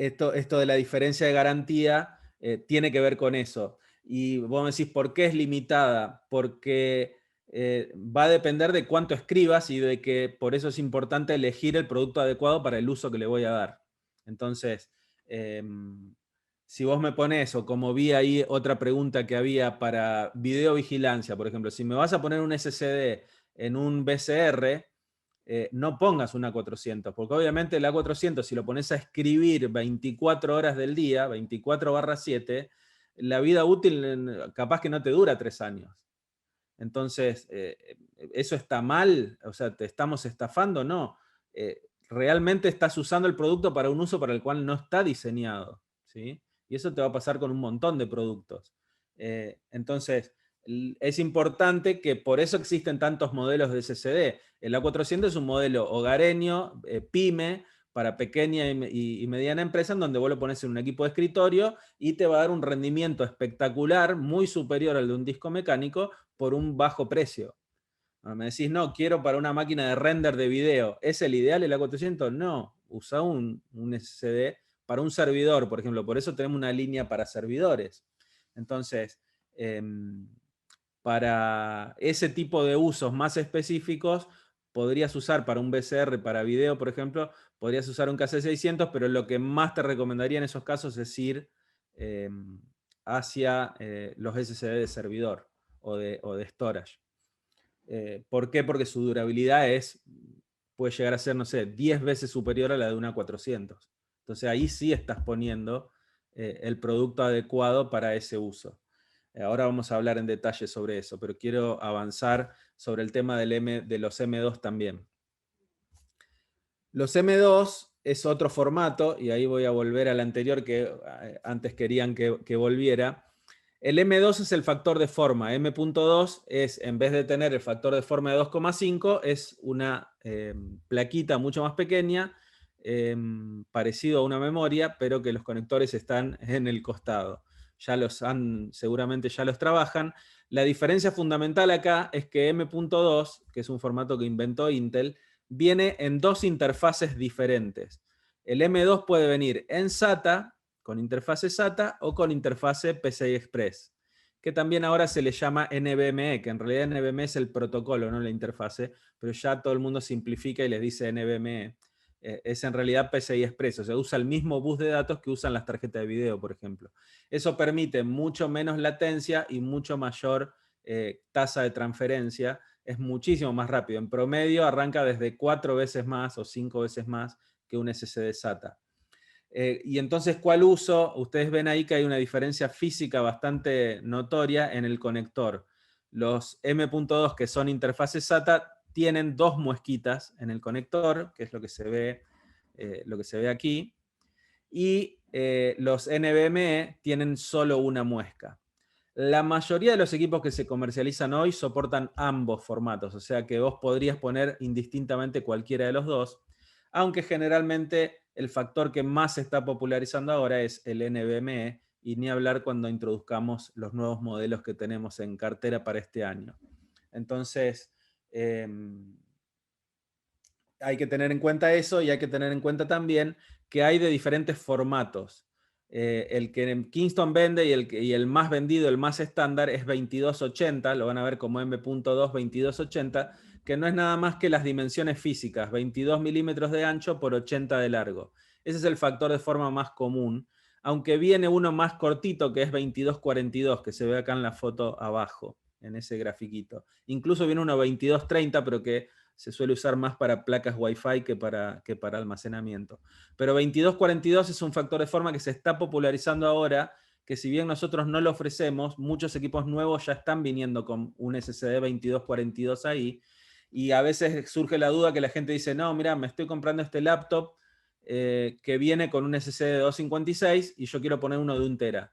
esto de la diferencia de garantía tiene que ver con eso. Y vos me decís, ¿por qué es limitada? Porque va a depender de cuánto escribas y de que por eso es importante elegir el producto adecuado para el uso que le voy a dar. Entonces, si vos me pones, o como vi ahí otra pregunta que había para videovigilancia, por ejemplo, si me vas a poner un SSD en un VCR, no pongas una 400, porque obviamente el A400, si lo pones a escribir 24 horas del día, 24/7, la vida útil capaz que no te dura 3 años. Entonces, ¿eso está mal? O sea, ¿te estamos estafando? No. Realmente estás usando el producto para un uso para el cual no está diseñado, ¿sí? Y eso te va a pasar con un montón de productos. Entonces, es importante que por eso existen tantos modelos de SSD. El A400 es un modelo hogareño, pyme, para pequeña y mediana empresa, en donde vos lo pones en un equipo de escritorio y te va a dar un rendimiento espectacular, muy superior al de un disco mecánico, por un bajo precio. Me decís, no, quiero para una máquina de render de video. ¿Es el ideal el A400? No, usa un SSD para un servidor, por ejemplo. Por eso tenemos una línea para servidores. Entonces, para ese tipo de usos más específicos, podrías usar para un VCR, para video, por ejemplo, podrías usar un KC600, pero lo que más te recomendaría en esos casos es ir hacia los SSD de servidor o de storage. ¿Por qué? Porque su durabilidad puede llegar a ser, no sé, 10 veces superior a la de una 400. Entonces ahí sí estás poniendo el producto adecuado para ese uso. Ahora vamos a hablar en detalle sobre eso, pero quiero avanzar sobre el tema de los M2 también. Los M2 es otro formato, y ahí voy a volver al anterior que antes querían que volviera. El M2 es el factor de forma. M.2 es, en vez de tener el factor de forma de 2,5, es una plaquita mucho más pequeña, parecido a una memoria, pero que los conectores están en el costado. Seguramente ya los trabajan. La diferencia fundamental acá es que M.2, que es un formato que inventó Intel, viene en dos interfaces diferentes. El M2 puede venir en SATA, con interfase SATA, o con interfase PCI Express, que también ahora se le llama NVMe, que en realidad NVMe es el protocolo, no la interfase, pero ya todo el mundo simplifica y les dice NVMe. Es en realidad PCI Express, o sea, usa el mismo bus de datos que usan las tarjetas de video, por ejemplo. Eso permite mucho menos latencia y mucho mayor tasa de transferencia. Es muchísimo más rápido. En promedio arranca desde 4 veces más o 5 veces más que un SSD SATA. Y entonces, ¿cuál uso? Ustedes ven ahí que hay una diferencia física bastante notoria en el conector. Los M.2, que son interfaces SATA, tienen dos muesquitas en el conector, que es lo que se ve aquí, y los NVMe tienen solo una muesca. La mayoría de los equipos que se comercializan hoy soportan ambos formatos, o sea que vos podrías poner indistintamente cualquiera de los dos, aunque generalmente el factor que más se está popularizando ahora es el NVMe, y ni hablar cuando introduzcamos los nuevos modelos que tenemos en cartera para este año. Entonces, hay que tener en cuenta eso, y hay que tener en cuenta también que hay de diferentes formatos. El que Kingston vende y el más vendido, el más estándar, es 2280, lo van a ver como M.2 2280, que no es nada más que las dimensiones físicas, 22 milímetros de ancho por 80 de largo. Ese es el factor de forma más común, aunque viene uno más cortito que es 2242, que se ve acá en la foto abajo, en ese grafiquito. Incluso viene uno 2230, pero que se suele usar más para placas Wi-Fi que para almacenamiento. Pero 2242 es un factor de forma que se está popularizando ahora, que si bien nosotros no lo ofrecemos, muchos equipos nuevos ya están viniendo con un SSD 2242 ahí, y a veces surge la duda que la gente dice, no, mira, me estoy comprando este laptop que viene con un SSD de 256 y yo quiero poner uno de 1 tera.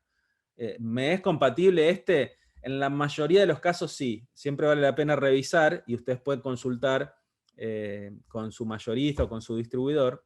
¿Me es compatible este? En la mayoría de los casos sí, siempre vale la pena revisar, y ustedes pueden consultar con su mayorista o con su distribuidor,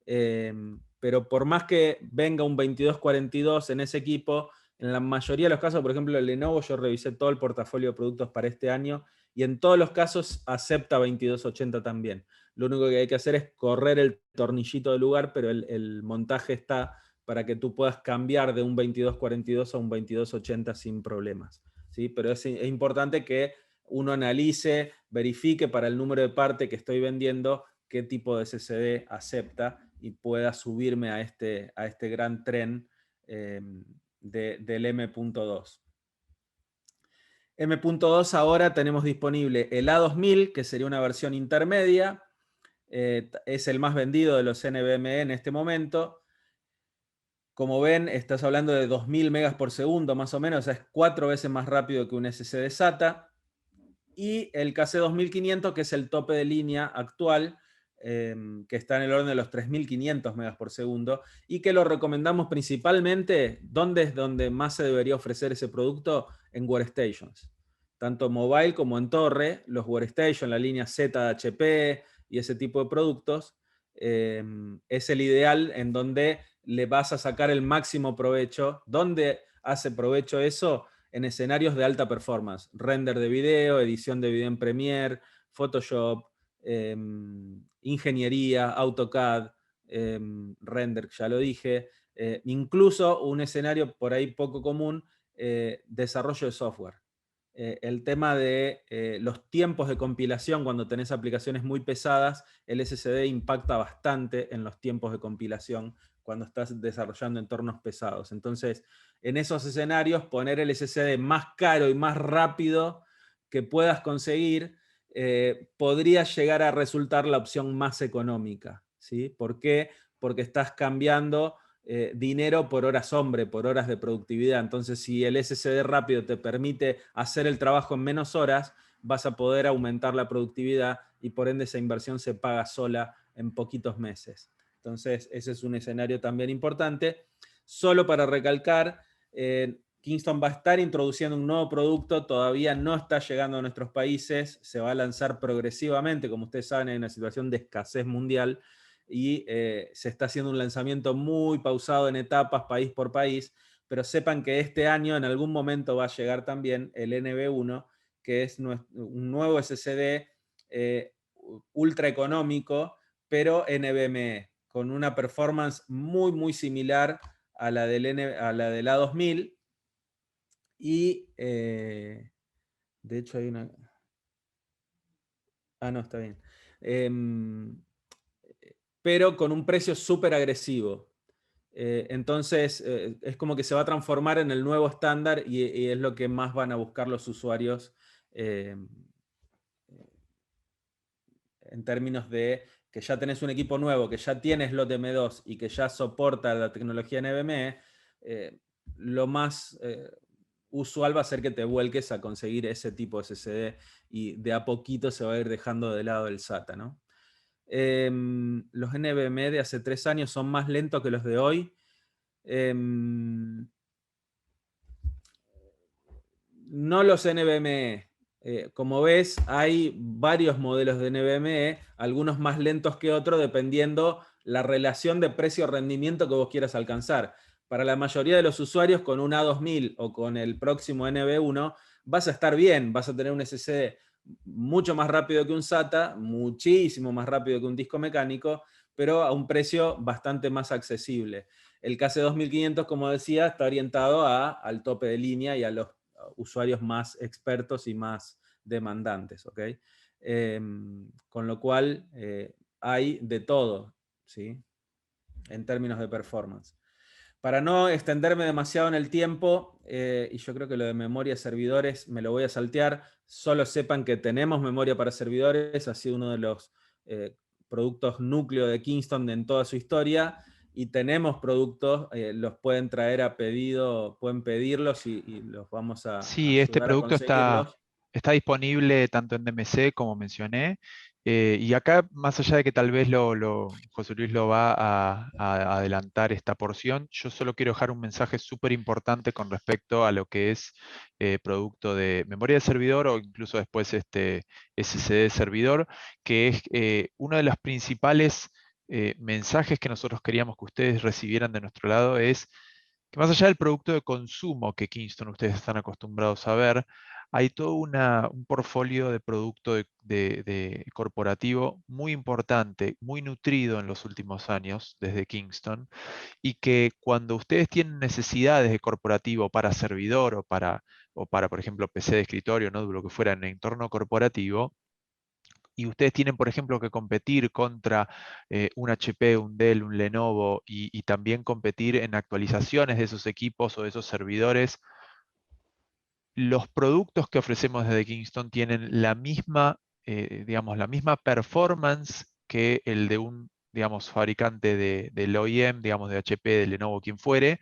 pero por más que venga un 2242 en ese equipo, en la mayoría de los casos, por ejemplo el Lenovo, yo revisé todo el portafolio de productos para este año, y en todos los casos acepta 2280 también. lo único que hay que hacer es correr el tornillito del lugar, pero el montaje está para que tú puedas cambiar de un 2242 a un 2280 sin problemas, ¿sí? Pero es importante que uno analice, verifique para el número de parte que estoy vendiendo qué tipo de SSD acepta y pueda subirme a este gran tren del M.2. M.2 ahora tenemos disponible el A2000, que sería una versión intermedia, es el más vendido de los NVMe en este momento. Como ven, estás hablando de 2000 megas por segundo más o menos, o sea, es 4 veces más rápido que un SSD SATA. Y el KC2500, que es el tope de línea actual, que está en el orden de los 3500 megas por segundo, y que lo recomendamos principalmente, ¿dónde es donde más se debería ofrecer ese producto? En workstations. Tanto mobile como en torre, los workstations, la línea Z de HP y ese tipo de productos, es el ideal en donde le vas a sacar el máximo provecho. ¿Dónde hace provecho eso? En escenarios de alta performance, render de video, edición de video en Premiere, Photoshop, ingeniería, AutoCAD, render, ya lo dije, incluso un escenario por ahí poco común, desarrollo de software. El tema de los tiempos de compilación, cuando tenés aplicaciones muy pesadas, el SSD impacta bastante en los tiempos de compilación cuando estás desarrollando entornos pesados. Entonces, en esos escenarios, poner el SSD más caro y más rápido que puedas conseguir podría llegar a resultar la opción más económica, ¿sí? ¿Por qué? Porque estás cambiando dinero por horas hombre, por horas de productividad. Entonces, si el SSD rápido te permite hacer el trabajo en menos horas, vas a poder aumentar la productividad y por ende esa inversión se paga sola en poquitos meses. Entonces, ese es un escenario también importante. Solo para recalcar, Kingston va a estar introduciendo un nuevo producto, todavía no está llegando a nuestros países, se va a lanzar progresivamente, como ustedes saben, en una situación de escasez mundial, y se está haciendo un lanzamiento muy pausado en etapas, país por país, pero sepan que este año en algún momento va a llegar también el NB1, que es un nuevo SSD ultra económico, pero NVMe, con una performance muy, muy similar a la del A2000. Y de hecho hay una... Ah, no, está bien. Pero con un precio súper agresivo. Entonces, es como que se va a transformar en el nuevo estándar y es lo que más van a buscar los usuarios en términos de que ya tenés un equipo nuevo, que ya tienes slot M2 y que ya soporta la tecnología NVMe, lo más usual va a ser que te vuelques a conseguir ese tipo de SSD y de a poquito se va a ir dejando de lado el SATA, ¿no? Los NVMe de hace 3 años son más lentos que los de hoy. No los NVMe. Como ves, hay varios modelos de NVMe, algunos más lentos que otros, dependiendo la relación de precio-rendimiento que vos quieras alcanzar. Para la mayoría de los usuarios, con un A2000 o con el próximo NV1, vas a estar bien, vas a tener un SSD mucho más rápido que un SATA, muchísimo más rápido que un disco mecánico, pero a un precio bastante más accesible. El KC2500, como decía, está orientado al tope de línea y a los usuarios más expertos y más demandantes, ¿ok? Con lo cual hay de todo, ¿sí? En términos de performance. Para no extenderme demasiado en el tiempo, y yo creo que lo de memoria servidores me lo voy a saltear, solo sepan que tenemos memoria para servidores, ha sido uno de los productos núcleo de Kingston en toda su historia, y tenemos productos, los pueden traer a pedido, pueden pedirlos y los vamos a Sí, este ayudar a producto conseguirlos. está disponible tanto en DMC como mencioné. Y acá, más allá de que tal vez José Luis lo va a adelantar esta porción, yo solo quiero dejar un mensaje súper importante con respecto a lo que es producto de memoria de servidor o incluso después este SSD de servidor, que es uno de los principales mensajes que nosotros queríamos que ustedes recibieran de nuestro lado es que más allá del producto de consumo que Kingston ustedes están acostumbrados a ver, hay todo un portfolio de producto de corporativo muy importante, muy nutrido en los últimos años desde Kingston, y que cuando ustedes tienen necesidades de corporativo para servidor o para, por ejemplo, PC de escritorio, ¿no? Lo que fuera en el entorno corporativo, y ustedes tienen, por ejemplo, que competir contra un HP, un Dell, un Lenovo, y también competir en actualizaciones de esos equipos o de esos servidores, los productos que ofrecemos desde Kingston tienen la misma, digamos, la misma performance que el de un, digamos, fabricante del OEM, digamos, de HP, de Lenovo, quien fuere.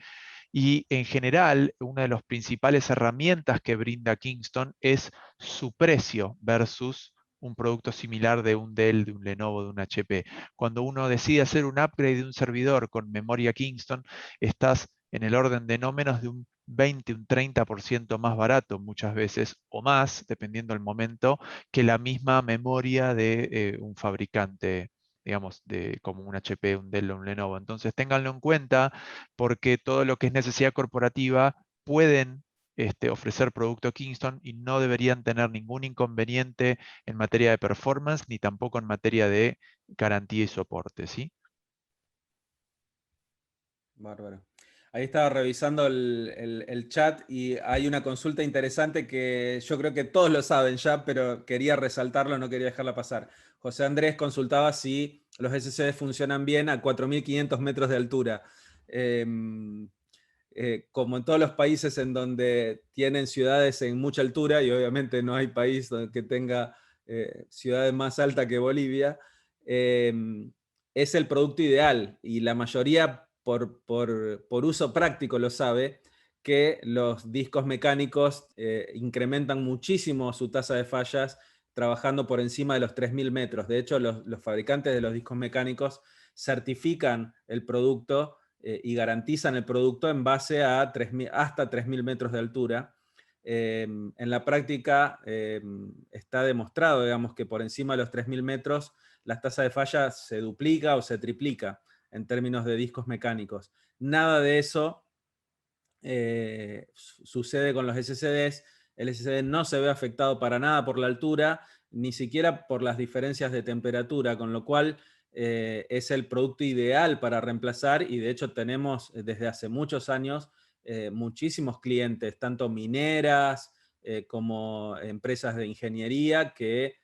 Y en general, una de las principales herramientas que brinda Kingston es su precio versus un producto similar de un Dell, de un Lenovo, de un HP. Cuando uno decide hacer un upgrade de un servidor con memoria Kingston, estás en el orden de no menos de un 20, un 30% más barato muchas veces, o más, dependiendo del momento, que la misma memoria de un fabricante, digamos, como un HP, un Dell o un Lenovo. Entonces, ténganlo en cuenta, porque todo lo que es necesidad corporativa pueden ofrecer producto Kingston y no deberían tener ningún inconveniente en materia de performance ni tampoco en materia de garantía y soporte, ¿sí? Bárbaro. Ahí estaba revisando el chat y hay una consulta interesante que yo creo que todos lo saben ya, pero quería resaltarlo, no quería dejarla pasar. José Andrés consultaba si los SSD funcionan bien a 4.500 metros de altura. Como en todos los países en donde tienen ciudades en mucha altura, y obviamente no hay país que tenga ciudades más altas que Bolivia, eh, es el producto ideal y la mayoría por uso práctico lo sabe, que los discos mecánicos incrementan muchísimo su tasa de fallas trabajando por encima de los 3.000 metros. De hecho, los fabricantes de los discos mecánicos certifican el producto y garantizan el producto en base a hasta 3.000 metros de altura. En la práctica está demostrado, digamos, que por encima de los 3.000 metros la tasa de falla se duplica o se triplica en términos de discos mecánicos. Nada de eso sucede con los SSDs. El SSD no se ve afectado para nada por la altura, ni siquiera por las diferencias de temperatura, con lo cual es el producto ideal para reemplazar, y de hecho tenemos desde hace muchos años muchísimos clientes, tanto mineras como empresas de ingeniería que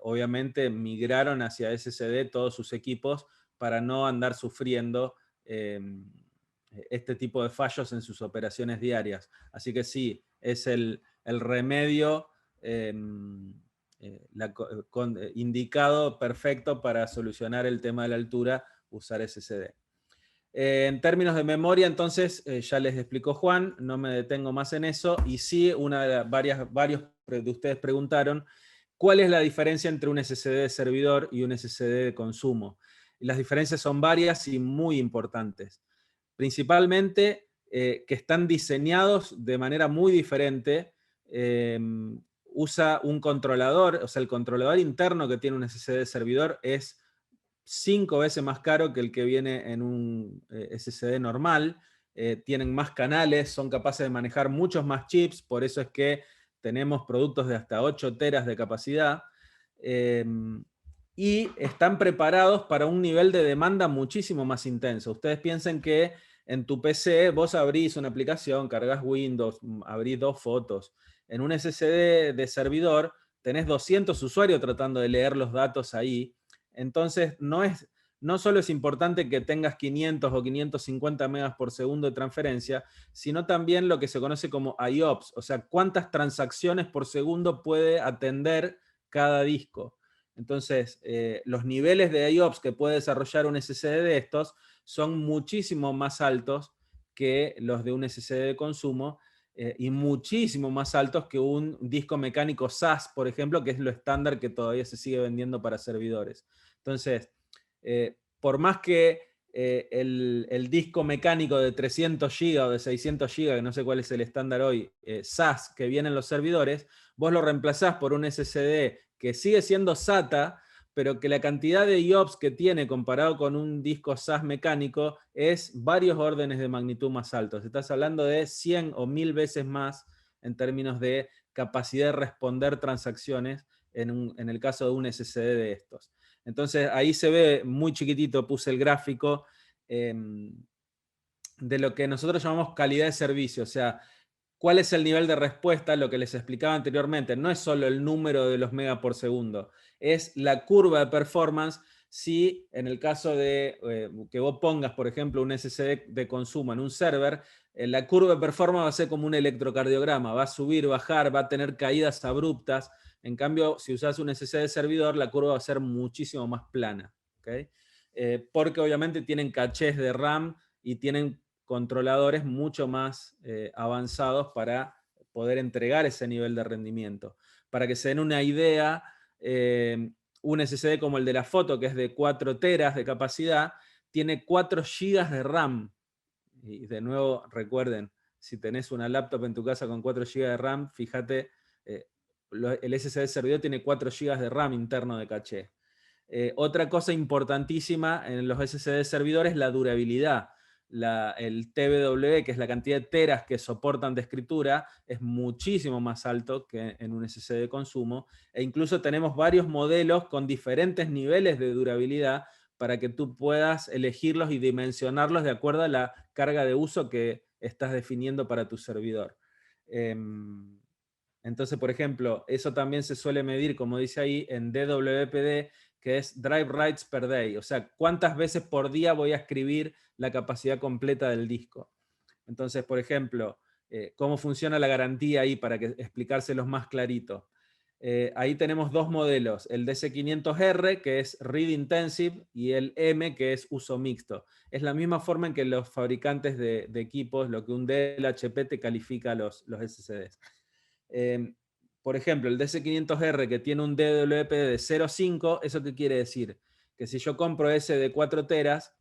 obviamente migraron hacia SSD todos sus equipos para no andar sufriendo este tipo de fallos en sus operaciones diarias. Así que sí, es el remedio indicado perfecto para solucionar el tema de la altura, usar SSD. En términos de memoria, entonces, ya les explicó Juan, no me detengo más en eso, y sí, varios de ustedes preguntaron, ¿cuál es la diferencia entre un SSD de servidor y un SSD de consumo? Y las diferencias son varias y muy importantes. Principalmente que están diseñados de manera muy diferente. Usa un controlador, o sea, el controlador interno que tiene un SSD de servidor es 5 veces más caro que el que viene en un SSD normal. Tienen más canales, son capaces de manejar muchos más chips, por eso es que tenemos productos de hasta 8 teras de capacidad. Y están preparados para un nivel de demanda muchísimo más intenso. Ustedes piensen que en tu PC vos abrís una aplicación, cargas Windows, abrís 2 fotos. En un SSD de servidor tenés 200 usuarios tratando de leer los datos ahí. Entonces, no solo es importante que tengas 500 o 550 megas por segundo de transferencia, sino también lo que se conoce como IOPS, o sea, cuántas transacciones por segundo puede atender cada disco. Entonces, los niveles de IOPS que puede desarrollar un SSD de estos son muchísimo más altos que los de un SSD de consumo y muchísimo más altos que un disco mecánico SAS, por ejemplo, que es lo estándar que todavía se sigue vendiendo para servidores. Entonces, por más que el disco mecánico de 300 GB o de 600 GB, que no sé cuál es el estándar hoy, SAS, que viene en los servidores, vos lo reemplazás por un SSD que sigue siendo SATA, pero que la cantidad de IOPS que tiene comparado con un disco SAS mecánico es varios órdenes de magnitud más altos. Estás hablando de 100 o 1000 veces más en términos de capacidad de responder transacciones en el caso de un SSD de estos. Entonces ahí se ve muy chiquitito, puse el gráfico de lo que nosotros llamamos calidad de servicio, o sea, cuál es el nivel de respuesta, lo que les explicaba anteriormente. No es solo el número de los megas por segundo, es la curva de performance. Si en el caso de que vos pongas, por ejemplo, un SSD de consumo en un server, la curva de performance va a ser como un electrocardiograma, va a subir, bajar, va a tener caídas abruptas. En cambio, si usas un SSD de servidor, la curva va a ser muchísimo más plana, ¿okay? Porque obviamente tienen cachés de RAM y tienen controladores mucho más avanzados para poder entregar ese nivel de rendimiento. Para que se den una idea, un SSD como el de la foto, que es de 4 teras de capacidad, tiene 4 GB de RAM. Y de nuevo, recuerden, si tenés una laptop en tu casa con 4 GB de RAM, fíjate, el SSD servidor tiene 4 GB de RAM interno de caché. Otra cosa importantísima en los SSD servidores es la durabilidad. El TBW, que es la cantidad de teras que soportan de escritura, es muchísimo más alto que en un SSD de consumo. E incluso tenemos varios modelos con diferentes niveles de durabilidad para que tú puedas elegirlos y dimensionarlos de acuerdo a la carga de uso que estás definiendo para tu servidor. Entonces, por ejemplo, eso también se suele medir, como dice ahí, en DWPD, que es Drive Writes per Day, o sea, cuántas veces por día voy a escribir la capacidad completa del disco. Entonces, por ejemplo, cómo funciona la garantía ahí para explicárselos más clarito. Ahí tenemos dos modelos, el DC500R, que es Read Intensive, y el M, que es uso mixto. Es la misma forma en que los fabricantes de equipos, lo que un Dell HP te califica los SSDs. Por ejemplo, el DC500R que tiene un DWP de 0.5, ¿eso qué quiere decir? Que si yo compro ese de 4 teras,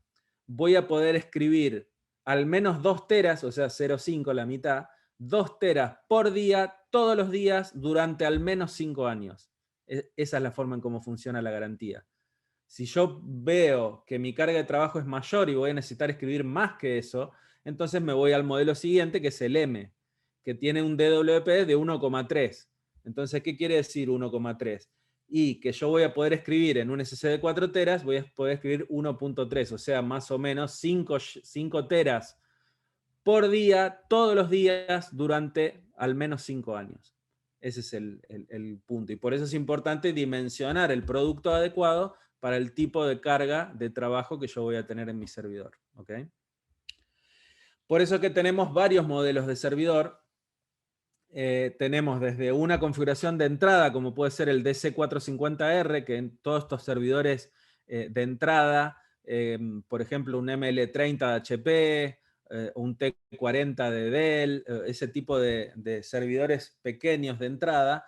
voy a poder escribir al menos 2 teras, o sea, 0.5 la mitad, 2 teras por día, todos los días, durante al menos 5 años. Esa es la forma en cómo funciona la garantía. Si yo veo que mi carga de trabajo es mayor y voy a necesitar escribir más que eso, entonces me voy al modelo siguiente, que es el M, que tiene un DWP de 1,3. Entonces, ¿qué quiere decir 1,3? Y que yo voy a poder escribir en un SSD de 4 teras, voy a poder escribir 1,3, o sea, más o menos 5 teras por día, todos los días, durante al menos 5 años. Ese es el punto. Y por eso es importante dimensionar el producto adecuado para el tipo de carga de trabajo que yo voy a tener en mi servidor. ¿Okay? Por eso que tenemos varios modelos de servidor. Tenemos desde una configuración de entrada, como puede ser el DC450R, que en todos estos servidores de entrada, por ejemplo, un ML30 de HP, un T40 de Dell, ese tipo de servidores pequeños de entrada,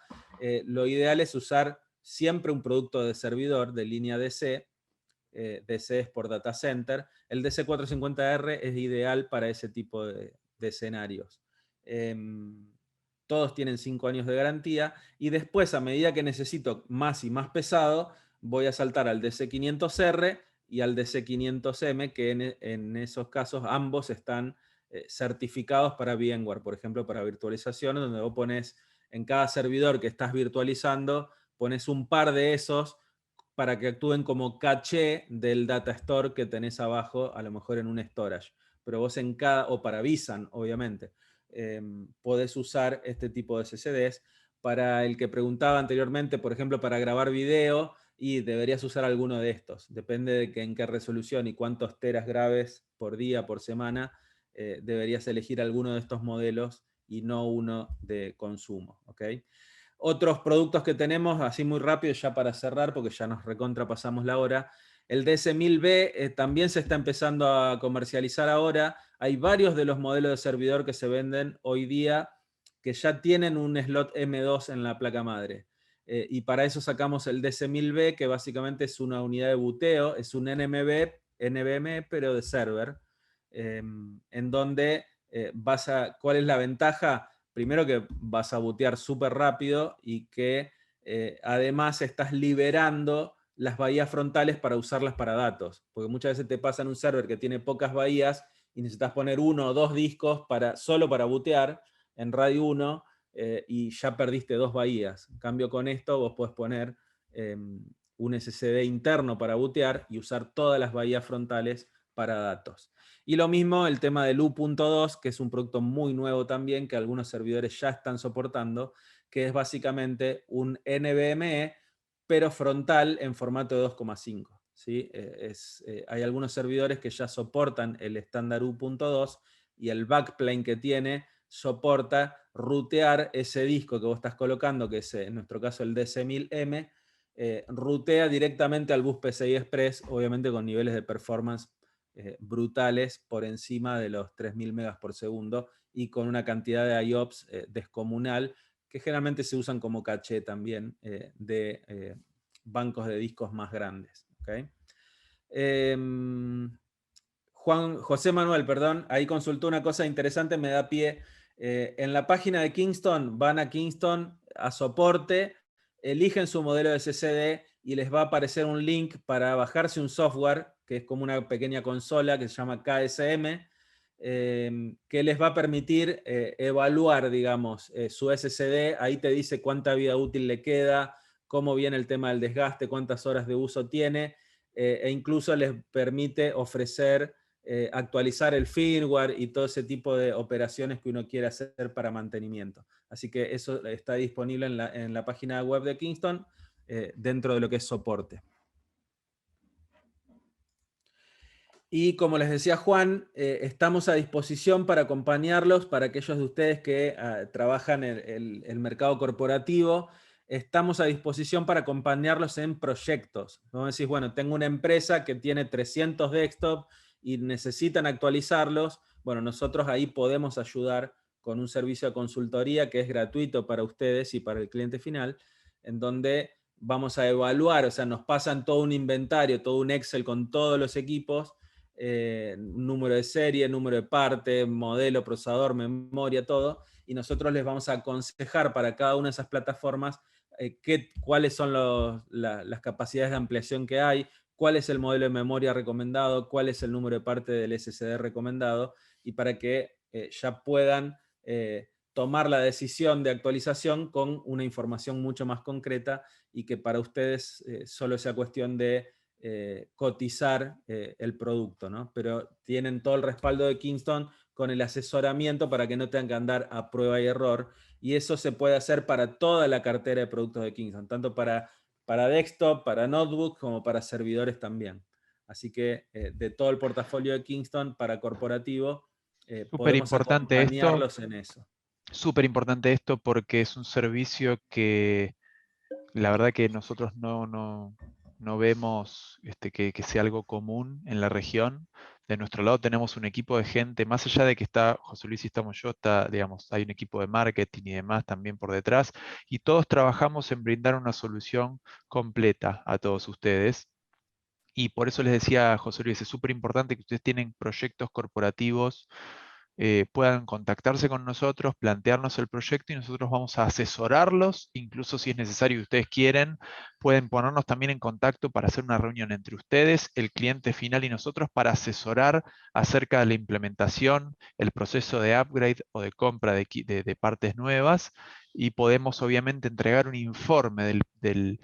lo ideal es usar siempre un producto de servidor de línea DC. DC es por data center. El DC450R es ideal para ese tipo de escenarios. Todos tienen 5 años de garantía, y después, a medida que necesito más y más pesado, voy a saltar al DC500R y al DC500M, que en esos casos ambos están certificados para VMware, por ejemplo, para virtualización, donde vos pones en cada servidor que estás virtualizando, pones un par de esos para que actúen como caché del data store que tenés abajo, a lo mejor en un storage. Pero vos en cada, o para vSAN, obviamente, podés usar este tipo de SSDs. Para el que preguntaba anteriormente, por ejemplo, para grabar video, y deberías usar alguno de estos. Depende de en qué resolución y cuántos teras grabes por día, por semana, deberías elegir alguno de estos modelos y no uno de consumo. ¿Okay? Otros productos que tenemos, así muy rápido, ya para cerrar, porque ya nos recontrapasamos la hora. El DS1000B también se está empezando a comercializar ahora. Hay varios de los modelos de servidor que se venden hoy día que ya tienen un slot M2 en la placa madre. Y para eso sacamos el DS1000B, que básicamente es una unidad de buteo, es un NVMe, pero de server, en donde ¿cuál es la ventaja? Primero que vas a bootear súper rápido y que además estás liberando las bahías frontales para usarlas para datos. Porque muchas veces te pasa en un server que tiene pocas bahías y necesitas poner 1 o 2 discos solo para bootear en RAID 1, y ya perdiste 2 bahías. En cambio, con esto vos podés poner un SSD interno para bootear y usar todas las bahías frontales para datos. Y lo mismo el tema del U.2, que es un producto muy nuevo también, que algunos servidores ya están soportando, que es básicamente un NVMe, pero frontal en formato de 2,5. ¿Sí? Hay algunos servidores que ya soportan el estándar U.2 y el backplane que tiene soporta rutear ese disco que vos estás colocando, que es en nuestro caso el DC1000M, rutea directamente al bus PCI Express, obviamente con niveles de performance brutales por encima de los 3000 megas por segundo y con una cantidad de IOPS descomunal, que generalmente se usan como caché también de bancos de discos más grandes. ¿Okay? José Manuel, perdón, ahí consultó una cosa interesante, me da pie. En la página de Kingston, van a Kingston a soporte, eligen su modelo de SSD y les va a aparecer un link para bajarse un software, que es como una pequeña consola que se llama KSM, que les va a permitir evaluar, digamos, su SSD. Ahí te dice cuánta vida útil le queda, cómo viene el tema del desgaste, cuántas horas de uso tiene, e incluso les permite ofrecer actualizar el firmware y todo ese tipo de operaciones que uno quiere hacer para mantenimiento. Así que eso está disponible en la página web de Kingston dentro de lo que es soporte. Y como les decía Juan, estamos a disposición para acompañarlos, para aquellos de ustedes que trabajan en el mercado corporativo. Estamos a disposición para acompañarlos en proyectos. Vamos a decir, bueno, tengo una empresa que tiene 300 desktops y necesitan actualizarlos. Bueno, nosotros ahí podemos ayudar con un servicio de consultoría que es gratuito para ustedes y para el cliente final, en donde vamos a evaluar, o sea, nos pasan todo un inventario, todo un Excel con todos los equipos, número de serie, número de parte, modelo, procesador, memoria, todo, y nosotros les vamos a aconsejar para cada una de esas plataformas cuáles son las capacidades de ampliación que hay, cuál es el modelo de memoria recomendado, cuál es el número de parte del SSD recomendado, y para que ya puedan tomar la decisión de actualización con una información mucho más concreta y que para ustedes solo sea cuestión de cotizar el producto, ¿no? Pero tienen todo el respaldo de Kingston con el asesoramiento para que no tengan que andar a prueba y error, y eso se puede hacer para toda la cartera de productos de Kingston, tanto para desktop, para notebook, como para servidores también. Así que de todo el portafolio de Kingston para corporativo, Súper podemos importante esto. acompañarlos en eso. Súper importante esto porque es un servicio que la verdad que nosotros no vemos que sea algo común en la región. De nuestro lado tenemos un equipo de gente, más allá de que está José Luis y estamos yo, digamos, hay un equipo de marketing y demás también por detrás, y todos trabajamos en brindar una solución completa a todos ustedes. Y por eso les decía a José Luis, es súper importante que ustedes tienen proyectos corporativos, puedan contactarse con nosotros, plantearnos el proyecto y nosotros vamos a asesorarlos, incluso si es necesario y ustedes quieren, pueden ponernos también en contacto para hacer una reunión entre ustedes, el cliente final y nosotros para asesorar acerca de la implementación, el proceso de upgrade o de compra de partes nuevas, y podemos obviamente entregar un informe del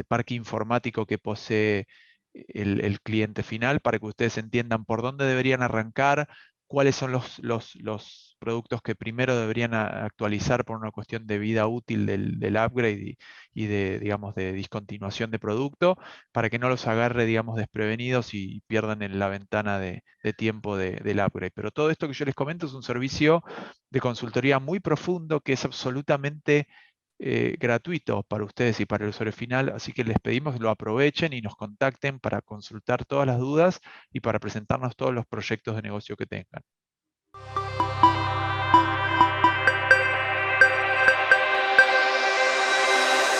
parque informático que posee el cliente final para que ustedes entiendan por dónde deberían arrancar, cuáles son los productos que primero deberían actualizar por una cuestión de vida útil del upgrade y de, digamos, de discontinuación de producto, para que no los agarre, digamos, desprevenidos y pierdan en la ventana de tiempo del upgrade. Pero todo esto que yo les comento es un servicio de consultoría muy profundo que es absolutamente gratuito para ustedes y para el usuario final, así que les pedimos que lo aprovechen y nos contacten para consultar todas las dudas y para presentarnos todos los proyectos de negocio que tengan.